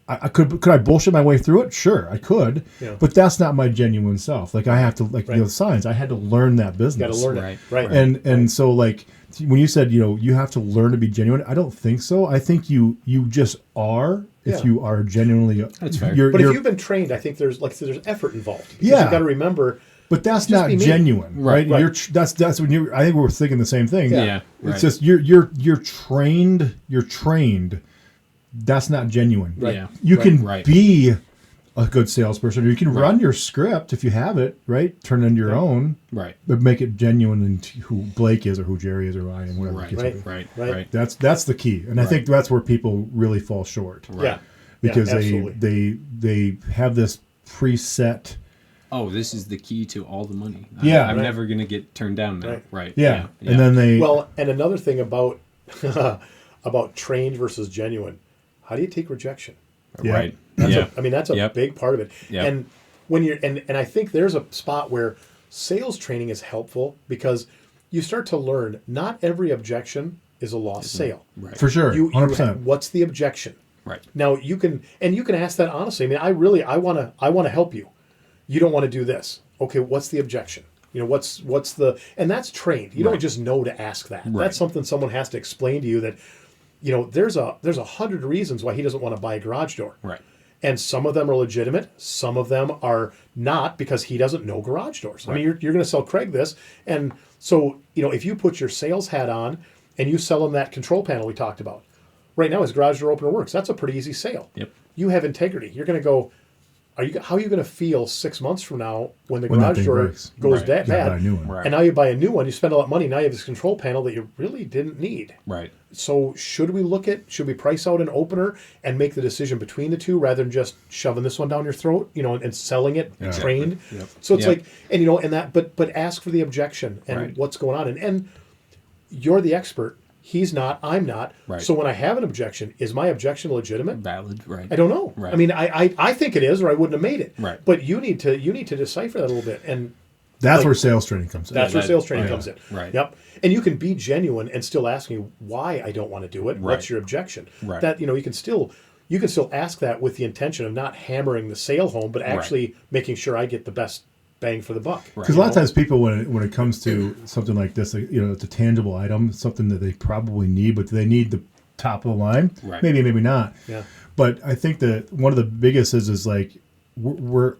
I could I bullshit my way through it? Sure, I could. Yeah. But that's not my genuine self. Like, I have to, the signs, I had to learn that business. You got to learn it. Right. And so, like, when you said, you have to learn to be genuine, I don't think so. I think you just are if you are genuinely. That's fair. But if you've been trained, I think there's effort involved. Because you've got to remember. But that's not genuine, right? Right. That's when I think we're thinking the same thing. Yeah. It's just you're trained. You're trained. That's not genuine. Right. Yeah. You can Right. be a good salesperson, or you can run your script if you have it, right? Turn it into your own, Right. but make it genuine into who Blake is, or who Jerry is, or Ryan, whatever. Right. the case may be. Right. That's the key, and I think that's where people really fall short. Yeah. Because absolutely. they have this preset. Oh, this is the key to all the money. Yeah. I'm never going to get turned down now. Right. Yeah. And then they Well, and another thing about about trained versus genuine. How do you take rejection? Yeah. Right. That's a big part of it. Yep. And when you're and I think there's a spot where sales training is helpful because you start to learn not every objection is a lost sale. Right. For sure. You 100%. what's the objection? Right. Now you can ask that honestly. I mean, I want to help you. You don't want to do this. Okay, what's the objection? What's the, and that's trained. You don't just know to ask that. Right. That's something someone has to explain to you that, there's 100 reasons why he doesn't want to buy a garage door. Right. And some of them are legitimate. Some of them are not because he doesn't know garage doors. I mean, you're going to sell Craig this. And so, if you put your sales hat on and you sell him that control panel we talked about, right now his garage door opener works. That's a pretty easy sale. Yep. You have integrity. You're going to go, how are you going to feel 6 months from now when the When that garage thing door breaks. goes Right. bad? You gotta buy a new one. Right. And now you buy a new one. You spend a lot of money. Now you have this control panel that you really didn't need. Right. So should we price out an opener and make the decision between the two rather than just shoving this one down your throat, and selling it Yeah. trained? Yep. So it's Yep. like, and that, but ask for the objection and Right. what's going on. And you're the expert. He's not, I'm not. Right. So when I have an objection, is my objection legitimate? Valid. Right. I don't know. Right. I mean, I think it is, or I wouldn't have made it. Right. But you need to decipher that a little bit. And That's like- where sales training comes in. that's where that- sales training yeah. comes in. Right. Yep. And you can be genuine and still ask me why I don't want to do it. What's Right. your objection? Right. That you can still ask that with the intention of not hammering the sale home, but actually making sure I get the best bang for the buck. Because a lot of times people, when it comes to something like this, it's a tangible item, something that they probably need, but they need the top of the line. Right. Maybe not. Yeah. But I think that one of the biggest is like we're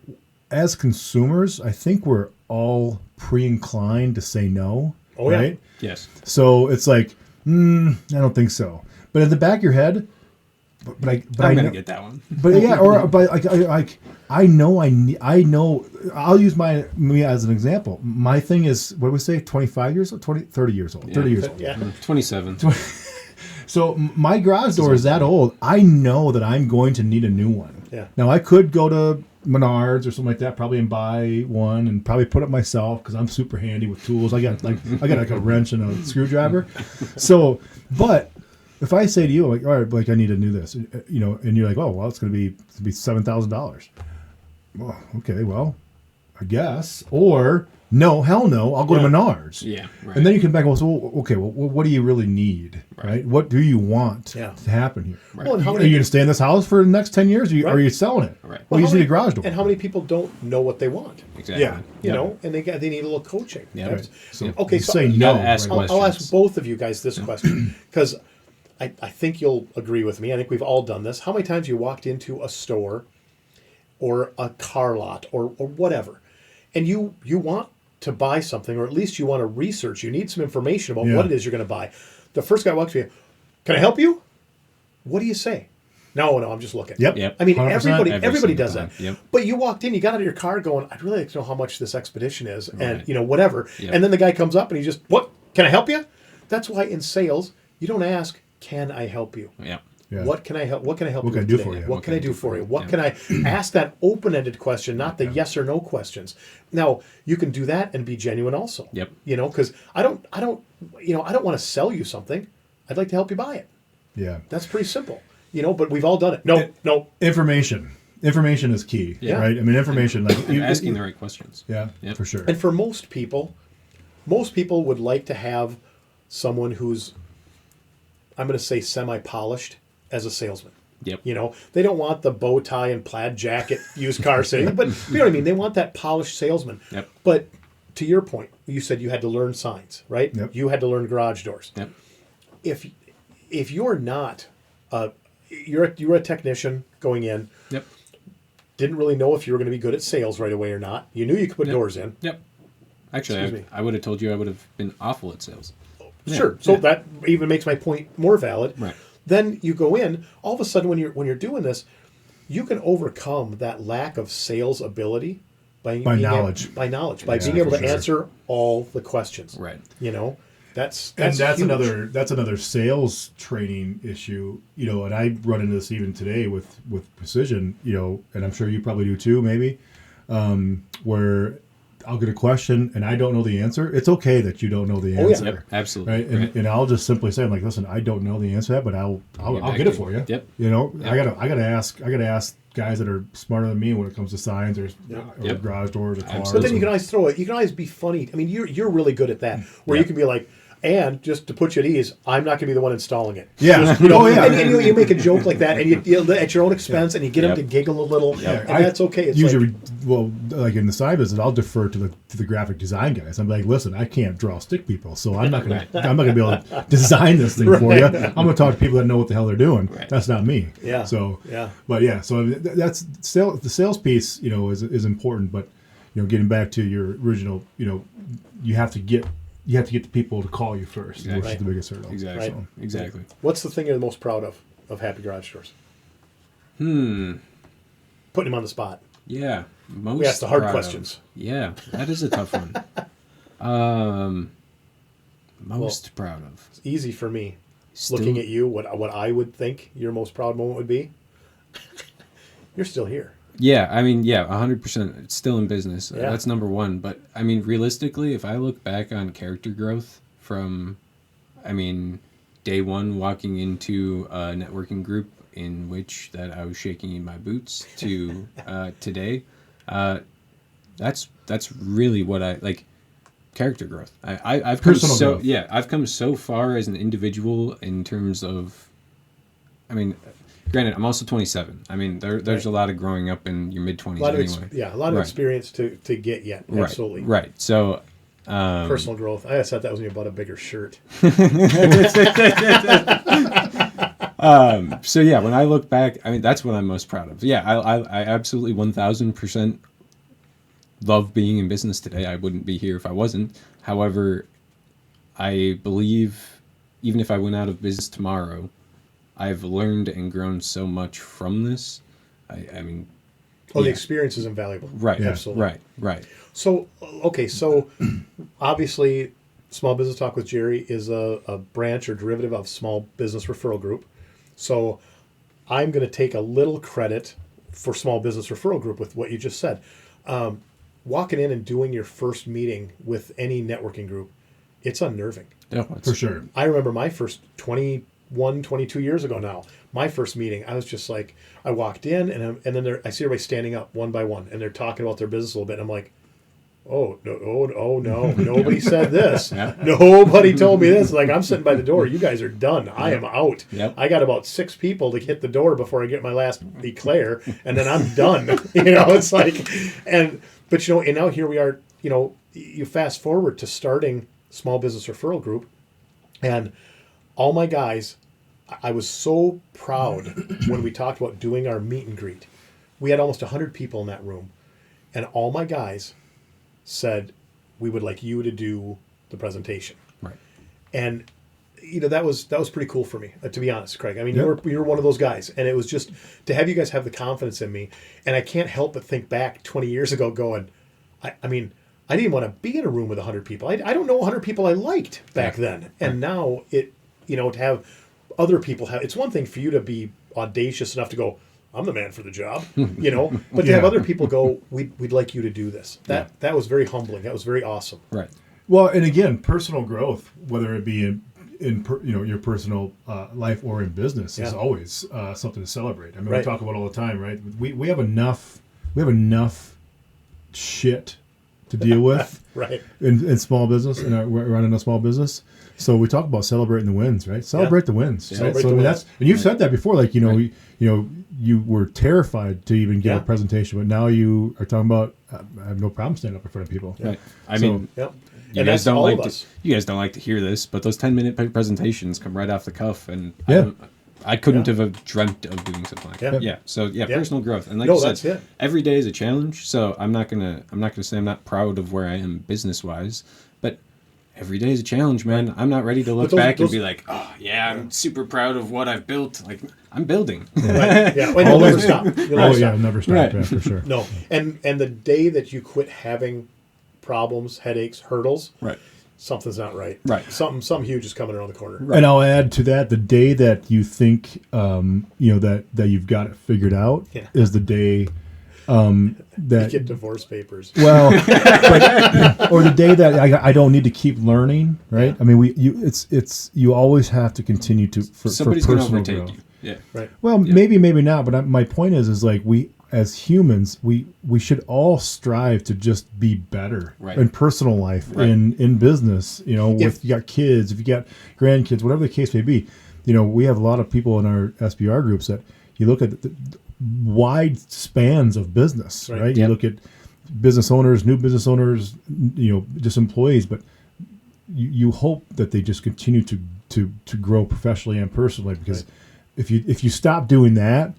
as consumers, I think we're all pre-inclined to say no. Oh, yeah. Right. Yes. So it's like, I don't think so. But at the back of your head, but I'm I gonna know, get that one. but yeah, or but I know I know. I'll use me as an example. My thing is, what do we say? 25 years old, 30 years old, 30 years old. Yeah. 27. So my garage door is that old. I know that I'm going to need a new one. Yeah. Now I could go to Menards or something like that, probably, and buy one and probably put it myself because I'm super handy with tools. I got like a wrench and a screwdriver. So, but if I say to you like, all right, like I need to do this, and you're like, oh well, it's going to be $7,000. Well, okay, well, I guess. Or no, hell no, I'll go to Menards. Yeah. Right. And then you come back and go, so, okay, well, what do you really need, right? What do you want to happen here? Well, and how Are many- you going to stay in this house for the next 10 years? Or are you selling it? Right. Well, you how just need a many- garage door. And how many people don't know what they want? Exactly. Yeah. You know, and they need a little coaching. Yeah. That's- So Okay, you so say You no. gotta ask right? I'll ask questions. both of you guys this question because I think you'll agree with me. I think we've all done this. How many times you walked into a store or a car lot or whatever, and you want to buy something, or at least you want to research. You need some information about Yeah. what it is you're going to buy. The first guy walks to you, "Can I help you?" What do you say? No, I'm just looking. Yep. Yep. I mean, 100%. everybody Every single does time. that. Yep. But you walked in, you got out of your car going, I'd really like to know how much this expedition is, and Right. whatever. Yep. And then the guy comes up and he just, what? Can I help you? That's why in sales, you don't ask, can I help you? Yeah. Yeah. What can I help? What can I help What you can with I do today? for you? What can I do for you? What Yeah. can I ask that open-ended question, not the yes or no questions. Now you can do that and be genuine also. Yep. Because I don't want to sell you something. I'd like to help you buy it. Yeah. That's pretty simple. But we've all done it. No. Information is key, Yeah. right? I mean, information, like And asking the right questions. Yeah, Yep. for sure. And for most people would like to have someone who's, I'm going to say, semi-polished as a salesman. Yep. They don't want the bow tie and plaid jacket used car salesman, but you know what I mean? They want that polished salesman. Yep. But to your point, you said you had to learn signs, right? Yep. You had to learn garage doors. Yep. If you're not, you're a technician going in, Yep. didn't really know if you were going to be good at sales right away or not. You knew you could put Yep. doors in. Yep. Actually, Excuse me. I would have told you I would have been awful at sales. Sure. So yeah. that even makes my point more valid. Right. Then you go in, all of a sudden when you're doing this, you can overcome that lack of sales ability by knowledge. By Yeah, being able for to sure. answer all the questions. Right. That's That's huge. another sales training issue, and I run into this even today with precision, and I'm sure you probably do too, maybe, where I'll get a question and I don't know the answer. It's okay that you don't know the answer. Yep, absolutely. Right? And I'll just simply say, I'm like, listen, I don't know the answer to that, but I'll get it for you. Yep. You know, I gotta ask guys that are smarter than me when it comes to signs or garage doors or cars. But then you can always throw it. You can always be funny. I mean, you're really good at that, where you can be like, and just to put you at ease, I'm not going to be the one installing it. Yeah. Just, and you make a joke like that, and you at your own expense, and you get them to giggle a little, and that's okay. It's usually, like in the side business, I'll defer to the graphic design guys. I'm like, listen, I can't draw stick people, so I'm not gonna be able to design this thing for you. I'm gonna talk to people that know what the hell they're doing. Right. That's not me. Yeah. So yeah. But yeah, so that's the sales piece. You know, is important. But you know, getting back to your original, you know, you have to get the people to call you first, which is the biggest hurdle. Exactly. Right. So, exactly. What's the thing you're the most proud of Happy Garage Doors? Putting him on the spot. Yeah. We ask the hard questions. Yeah, that is a tough one. Most proud of. It's easy for me. Looking at you, what I would think your most proud moment would be. You're still here. Yeah, I mean, 100%. It's still in business. Yeah. That's number one. But, I mean, realistically, if I look back on character growth from, I mean, day one walking into a networking group in which that I was shaking in my boots to today, that's really what I, like, character growth. I've come Personal so, growth. yeah, I've come so far as an individual in terms of, I mean... Granted, I'm also 27. I mean, there's a lot of growing up in your mid-20s anyway. A lot of experience to get yet. Absolutely. Right. So, personal growth. I said that was when you bought a bigger shirt. So yeah, when I look back, I mean, that's what I'm most proud of. Yeah, I absolutely 1,000% love being in business today. I wouldn't be here if I wasn't. However, I believe even if I went out of business tomorrow, I've learned and grown so much from this. I mean... the experience is invaluable. Right. Yeah. Absolutely. Right. So, okay, obviously, Small Business Talk with Jerry is a branch or derivative of Small Business Referral Group. So I'm going to take a little credit for Small Business Referral Group with what you just said. Walking in and doing your first meeting with any networking group, it's unnerving. Yeah, For sure. I remember my first 22 years ago now, my first meeting, I was just like, I walked in and then I see everybody standing up one by one and they're talking about their business a little bit. And I'm like, oh no, nobody said this. Yeah. Nobody told me this. Like, I'm sitting by the door. You guys are done. I am out. Yep. I got about 6 people to hit the door before I get my last eclair, and then I'm done. It's like, but and now here we are, you fast forward to starting Small Business Referral Group, and all my guys, I was so proud when we talked about doing our meet and greet. We had almost 100 people in that room, and all my guys said, we would like you to do the presentation. Right. And that was pretty cool for me, to be honest, Craig. I mean, you were one of those guys, and it was just to have you guys have the confidence in me. And I can't help but think back 20 years ago, going, I mean, I didn't want to be in a room with 100 people. I don't know 100 people I liked back then, and now to have other people have. It's one thing for you to be audacious enough to go, I'm the man for the job, but to have other people go, we'd like you to do this. That was very humbling. That was very awesome. Right. Well, and again, personal growth, whether it be in your personal life or in business, is always something to celebrate. I mean, we talk about all the time, right? We have enough shit to deal with, right? In small business, we're running a small business. So we talk about celebrating the wins, right? Celebrate the wins. Yeah. Right? Celebrate So the wins. that's, and you've said that before, like you were terrified to even give a presentation, but now you are talking about I have no problem standing up in front of people. Right. I mean, Yep. you And guys that's don't all like of us. you guys don't like to hear this, but those 10-minute presentations come right off the cuff, and Yeah. I couldn't have dreamt of doing something like that. Yeah. Yeah. So personal growth, and like No, you said, that's it. every day is a challenge. So I'm not gonna say I'm not proud of where I am business wise, but every day is a challenge, man. I'm not ready to look back and be like, oh yeah, I'm super proud of what I've built. Like, I'm building. Right. Yeah. And you'll never stop. You'll never stop. Never stop. Right. Yeah, for sure. No. And the day that you quit having problems, headaches, hurdles, Right. something's not right. Right. Something huge is coming around the corner. And I'll add to that, the day that you think that you've got it figured out is the day You get divorce papers. Well, or the day that I don't need to keep learning, right? I mean, you always have to continue to for Somebody's going to personal overtake growth. you. Yeah. Right. Well, maybe not, but my point is like we as humans, we should all strive to just be better in personal life, in business. You know, if you got kids, if you got grandkids, whatever the case may be. You know, we have a lot of people in our SBR groups that you look at the wide spans of business, right? You look at business owners, new business owners, you know, just employees, but you hope that they just continue to grow professionally and personally, because if you stop doing that,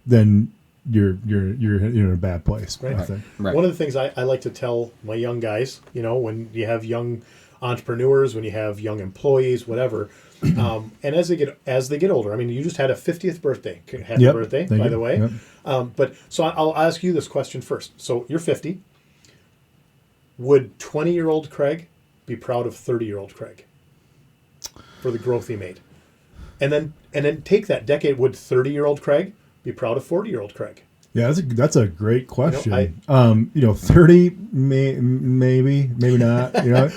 then you're in a bad place. Right. I think. One of the things I like to tell my young guys, you know, when you have young entrepreneurs, when you have young employees, whatever, and as they get older, I mean, you just had a 50th birthday. Happy birthday, by the way. Yep. But so I'll ask you this question first. So you're 50. Would 20-year-old Craig be proud of 30-year-old Craig for the growth he made? And then take that decade. Would 30-year-old Craig be proud of 40-year-old Craig? Yeah, that's a great question. You know, 30 maybe not. You know,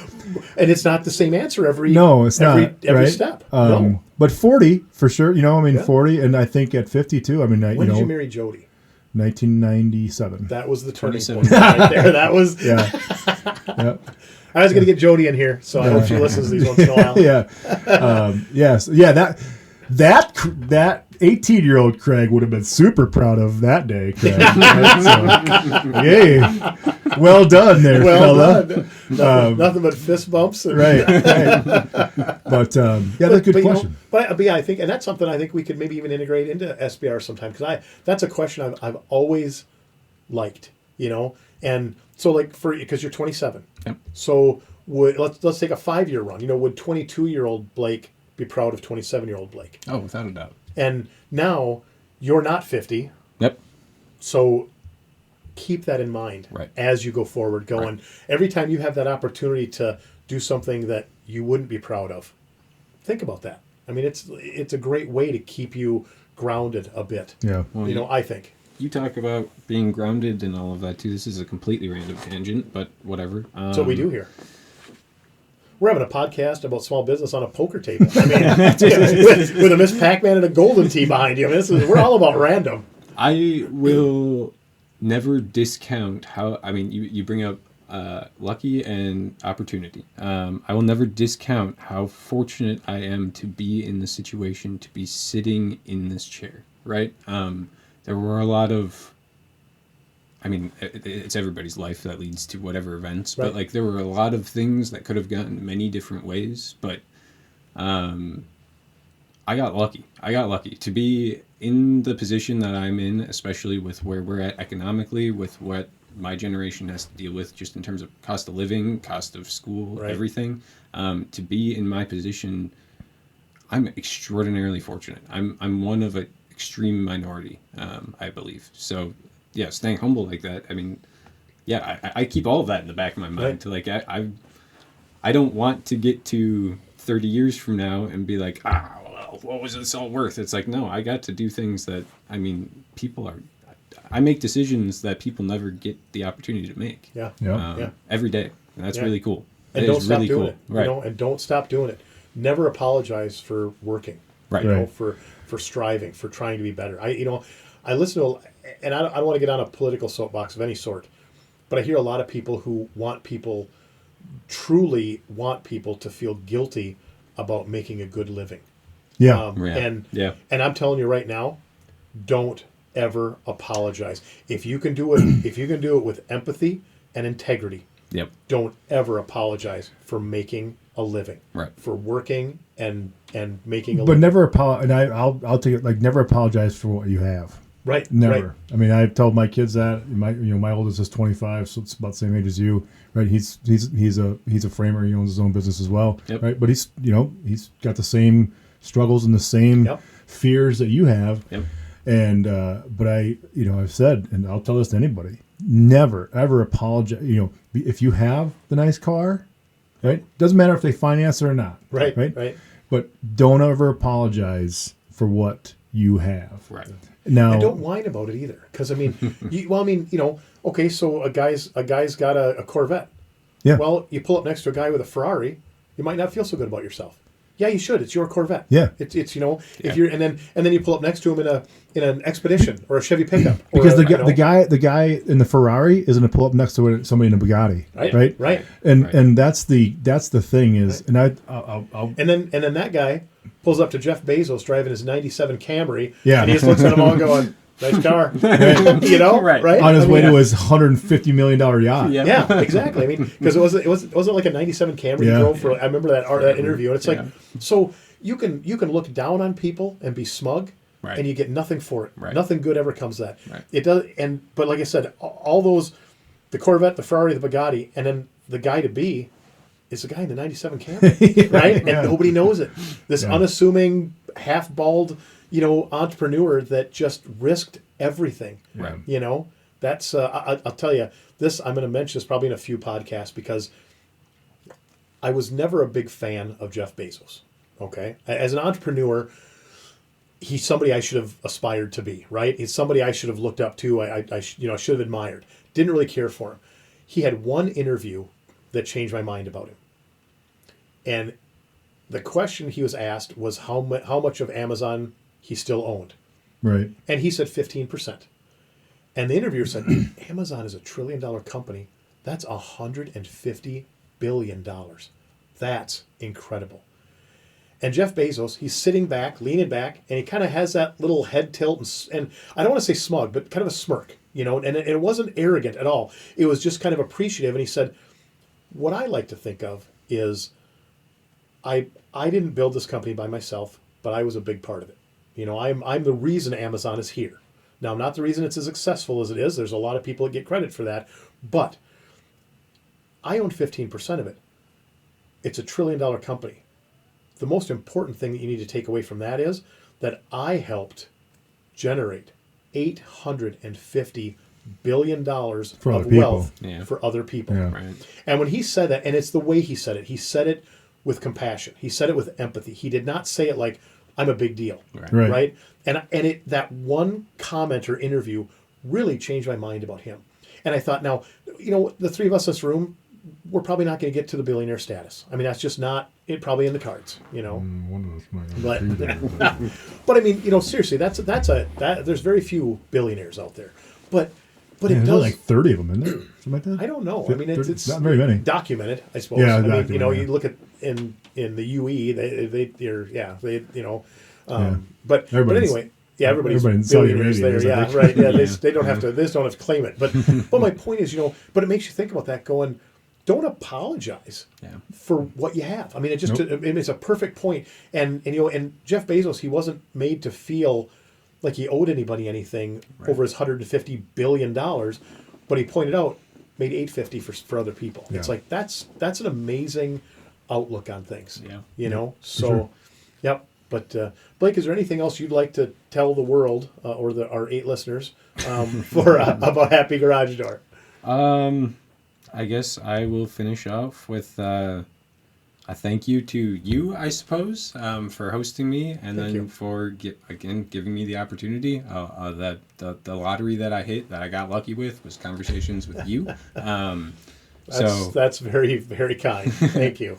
and it's not the same answer every step. No. But 40 for sure. You know, I mean 40, and I think at 52. I mean, when did you marry Jody? 1997. That was the turning point right there. That was. Yeah. I was going to get Jody in here, so I hope she listens these once in a while. Yes. Yeah. That 18-year-old Craig would have been super proud of that day, Craig. Right? So, yay. Well done there, fella. Done. Nothing but fist bumps. Right. But, that's a good question. But I think, and that's something I think we could maybe even integrate into SBR sometime, because that's a question I've always liked, you know? And so, like, because you're 27. Yep. So let's take a 5-year run. You know, would 22-year-old Blake be proud of 27-year-old Blake? Oh, without a doubt. And now you're not 50. Yep. So keep that in mind as you go forward. Every time you have that opportunity to do something that you wouldn't be proud of, think about that. I mean, it's a great way to keep you grounded a bit. Yeah. Well, you know, I think. You talk about being grounded and all of that too. This is a completely random tangent, but whatever. That's what we do here. We're having a podcast about small business on a poker table. I mean, with a Miss Pac-Man and a golden tee behind you. I mean, we're all about random. I will never discount how. I mean, you bring up lucky and opportunity. I will never discount how fortunate I am to be in the situation, to be sitting in this chair. Right. There were a lot of. I mean, it's everybody's life that leads to whatever events, but like there were a lot of things that could have gone many different ways, but I got lucky. To be in the position that I'm in, especially with where we're at economically, with what my generation has to deal with just in terms of cost of living, cost of school, everything. To be in my position, I'm extraordinarily fortunate. I'm one of an extreme minority, I believe. So yeah, staying humble like that. I mean, yeah, I keep all of that in the back of my mind. To like, I don't want to get to 30 years from now and be like, well, what was this all worth? It's like, no, I got to do things that, I mean, I make decisions that people never get the opportunity to make. Every day. And that's really cool. And don't stop doing it. Right. You know, and don't stop doing it. Never apologize for working. Right. You know, for striving, for trying to be better. I listen to, and I don't want to get on a political soapbox of any sort, but I hear a lot of people who truly want people to feel guilty about making a good living. And I'm telling you right now, don't ever apologize. If you can do it with empathy and integrity, don't ever apologize for making a living. For working and making a living. But never apologize, and I'll take it, like, never apologize for what you have. Never. I mean, I've told my kids that. My oldest is 25, so it's about the same age as you. Right? He's a framer. He owns his own business as well. Right? But he's got the same struggles and the same fears that you have. And but I've said, and I'll tell this to anybody: never ever apologize. If you have the nice car, right? Doesn't matter if they finance it or not. Right. But don't ever apologize for what you have. Right. Now, And don't whine about it either, because I mean, okay, so a guy's got a Corvette. yeah, Well, you pull up next to a guy with a Ferrari, you might not feel so good about yourself. Yeah, you should. It's your Corvette. Yeah. It's if you're and then you pull up next to him in an Expedition or a Chevy pickup. Or because a, the guy in the Ferrari is going to pull up next to somebody in a Bugatti, right? And that's the thing is, and I'll and then that guy pulls up to Jeff Bezos driving his '97 Camry, Yeah. and he just looks at them all going, "Nice car," right? on his way to his $150 million yacht. Yeah. Yeah, exactly. I mean, because it wasn't like a '97 Camry he Yeah. drove for. I remember that interview, and it's like, so you can look down on people and be smug, Right. and you get nothing for it. Right. Nothing good ever comes of that. Right. It does, but like I said, all those, the Corvette, the Ferrari, the Bugatti, and then the guy to be is the guy in the '97 Camry, right? And nobody knows it. This unassuming, half bald, entrepreneur that just risked everything. Right. That's I'll tell you this. I'm going to mention this probably in a few podcasts because I was never a big fan of Jeff Bezos. Okay, as an entrepreneur, he's somebody I should have aspired to be. Right, he's somebody I should have looked up to. I should have admired. Didn't really care for him. He had one interview that changed my mind about him, and the question he was asked was how much of Amazon he still owned. Right. And he said 15%. And the interviewer said, Amazon is $1 trillion company. That's $150 billion. That's incredible. And Jeff Bezos, he's sitting back, leaning back, and he kind of has that little head tilt, and I don't want to say smug, but kind of a smirk, and it wasn't arrogant at all. It was just kind of appreciative. And he said, what I like to think of is I didn't build this company by myself, but I was a big part of it. I'm the reason Amazon is here. Now, not the reason it's as successful as it is. There's a lot of people that get credit for that. But I own 15% of it. It's $1 trillion company. The most important thing that you need to take away from that is that I helped generate $850 billion of wealth for other people. Yeah. Right. And when he said that, and it's the way he said it with compassion. He said it with empathy. He did not say it like, I'm a big deal, right? And that one comment or interview really changed my mind about him. And I thought, now, the three of us in this room, we're probably not going to get to the billionaire status. I mean, that's just not probably in the cards, One of us might But I mean, seriously, there's very few billionaires out there, but it does like 30 of them, isn't there? Something like that. I don't know. I mean, it's not very many. Documented, I suppose. Yeah, I mean, documented, you look at in the UE, but anyway, everybody's everybody in Saudi billionaires Arabia there, is, I right? Yeah, they don't have to. They just don't have to claim it. But my point is, but it makes you think about that. Going, don't apologize for what you have. I mean, it's a perfect point. And Jeff Bezos, he wasn't made to feel like he owed anybody anything over his $150 billion, but he pointed out made $850 for other people. Yeah. It's like that's an amazing outlook on things. Yeah. So, sure. Yep. But Blake, is there anything else you'd like to tell the world or our 8 listeners about Happy Garage Door? I guess I will finish off with a thank you to you, I suppose, for hosting me, and Thank you. for giving me the opportunity. The lottery that I hit, that I got lucky with, was conversations with you. That's very, very kind. Thank you.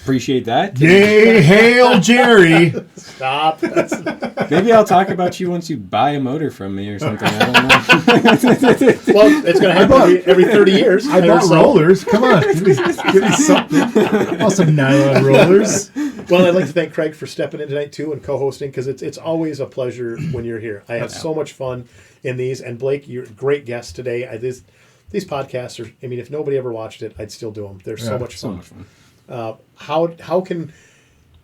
Appreciate that. Yay, hail Jerry! Stop. Maybe I'll talk about you once you buy a motor from me or something. I don't know. Well, it's going to happen every 30 years. I bought rollers. Come on, give me something. Some nylon rollers. Well, I'd like to thank Craig for stepping in tonight too and co-hosting, because it's always a pleasure when you're here. I have so much fun in these, and Blake, you're a great guest today. These podcasts are. I mean, if nobody ever watched it, I'd still do them. They're so much fun. How can,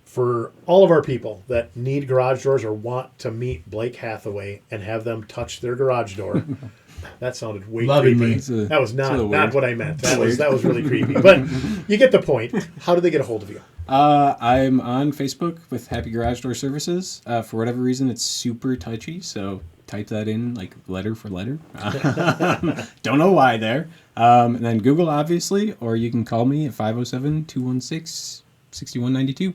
for all of our people that need garage doors or want to meet Blake Hathaway and have them touch their garage door, that sounded way Lovingly. creepy. That was not what I meant. That weird. was really creepy. But you get the point. How do they get a hold of you? I'm on Facebook with Happy Garage Door Services. For whatever reason, it's super touchy, so type that in like letter for letter. Don't know why there. And then Google, obviously, or you can call me at 507-216-6192.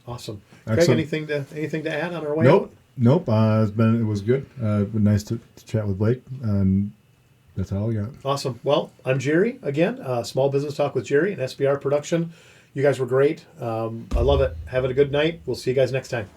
Awesome. Craig, Excellent. anything to add on our way Nope. out? Nope. It was good. Been nice to chat with Blake. And that's all I got. Awesome. Well, I'm Jerry again. Small Business Talk with Jerry and SBR Production. You guys were great. I love it. Have a good night. We'll see you guys next time.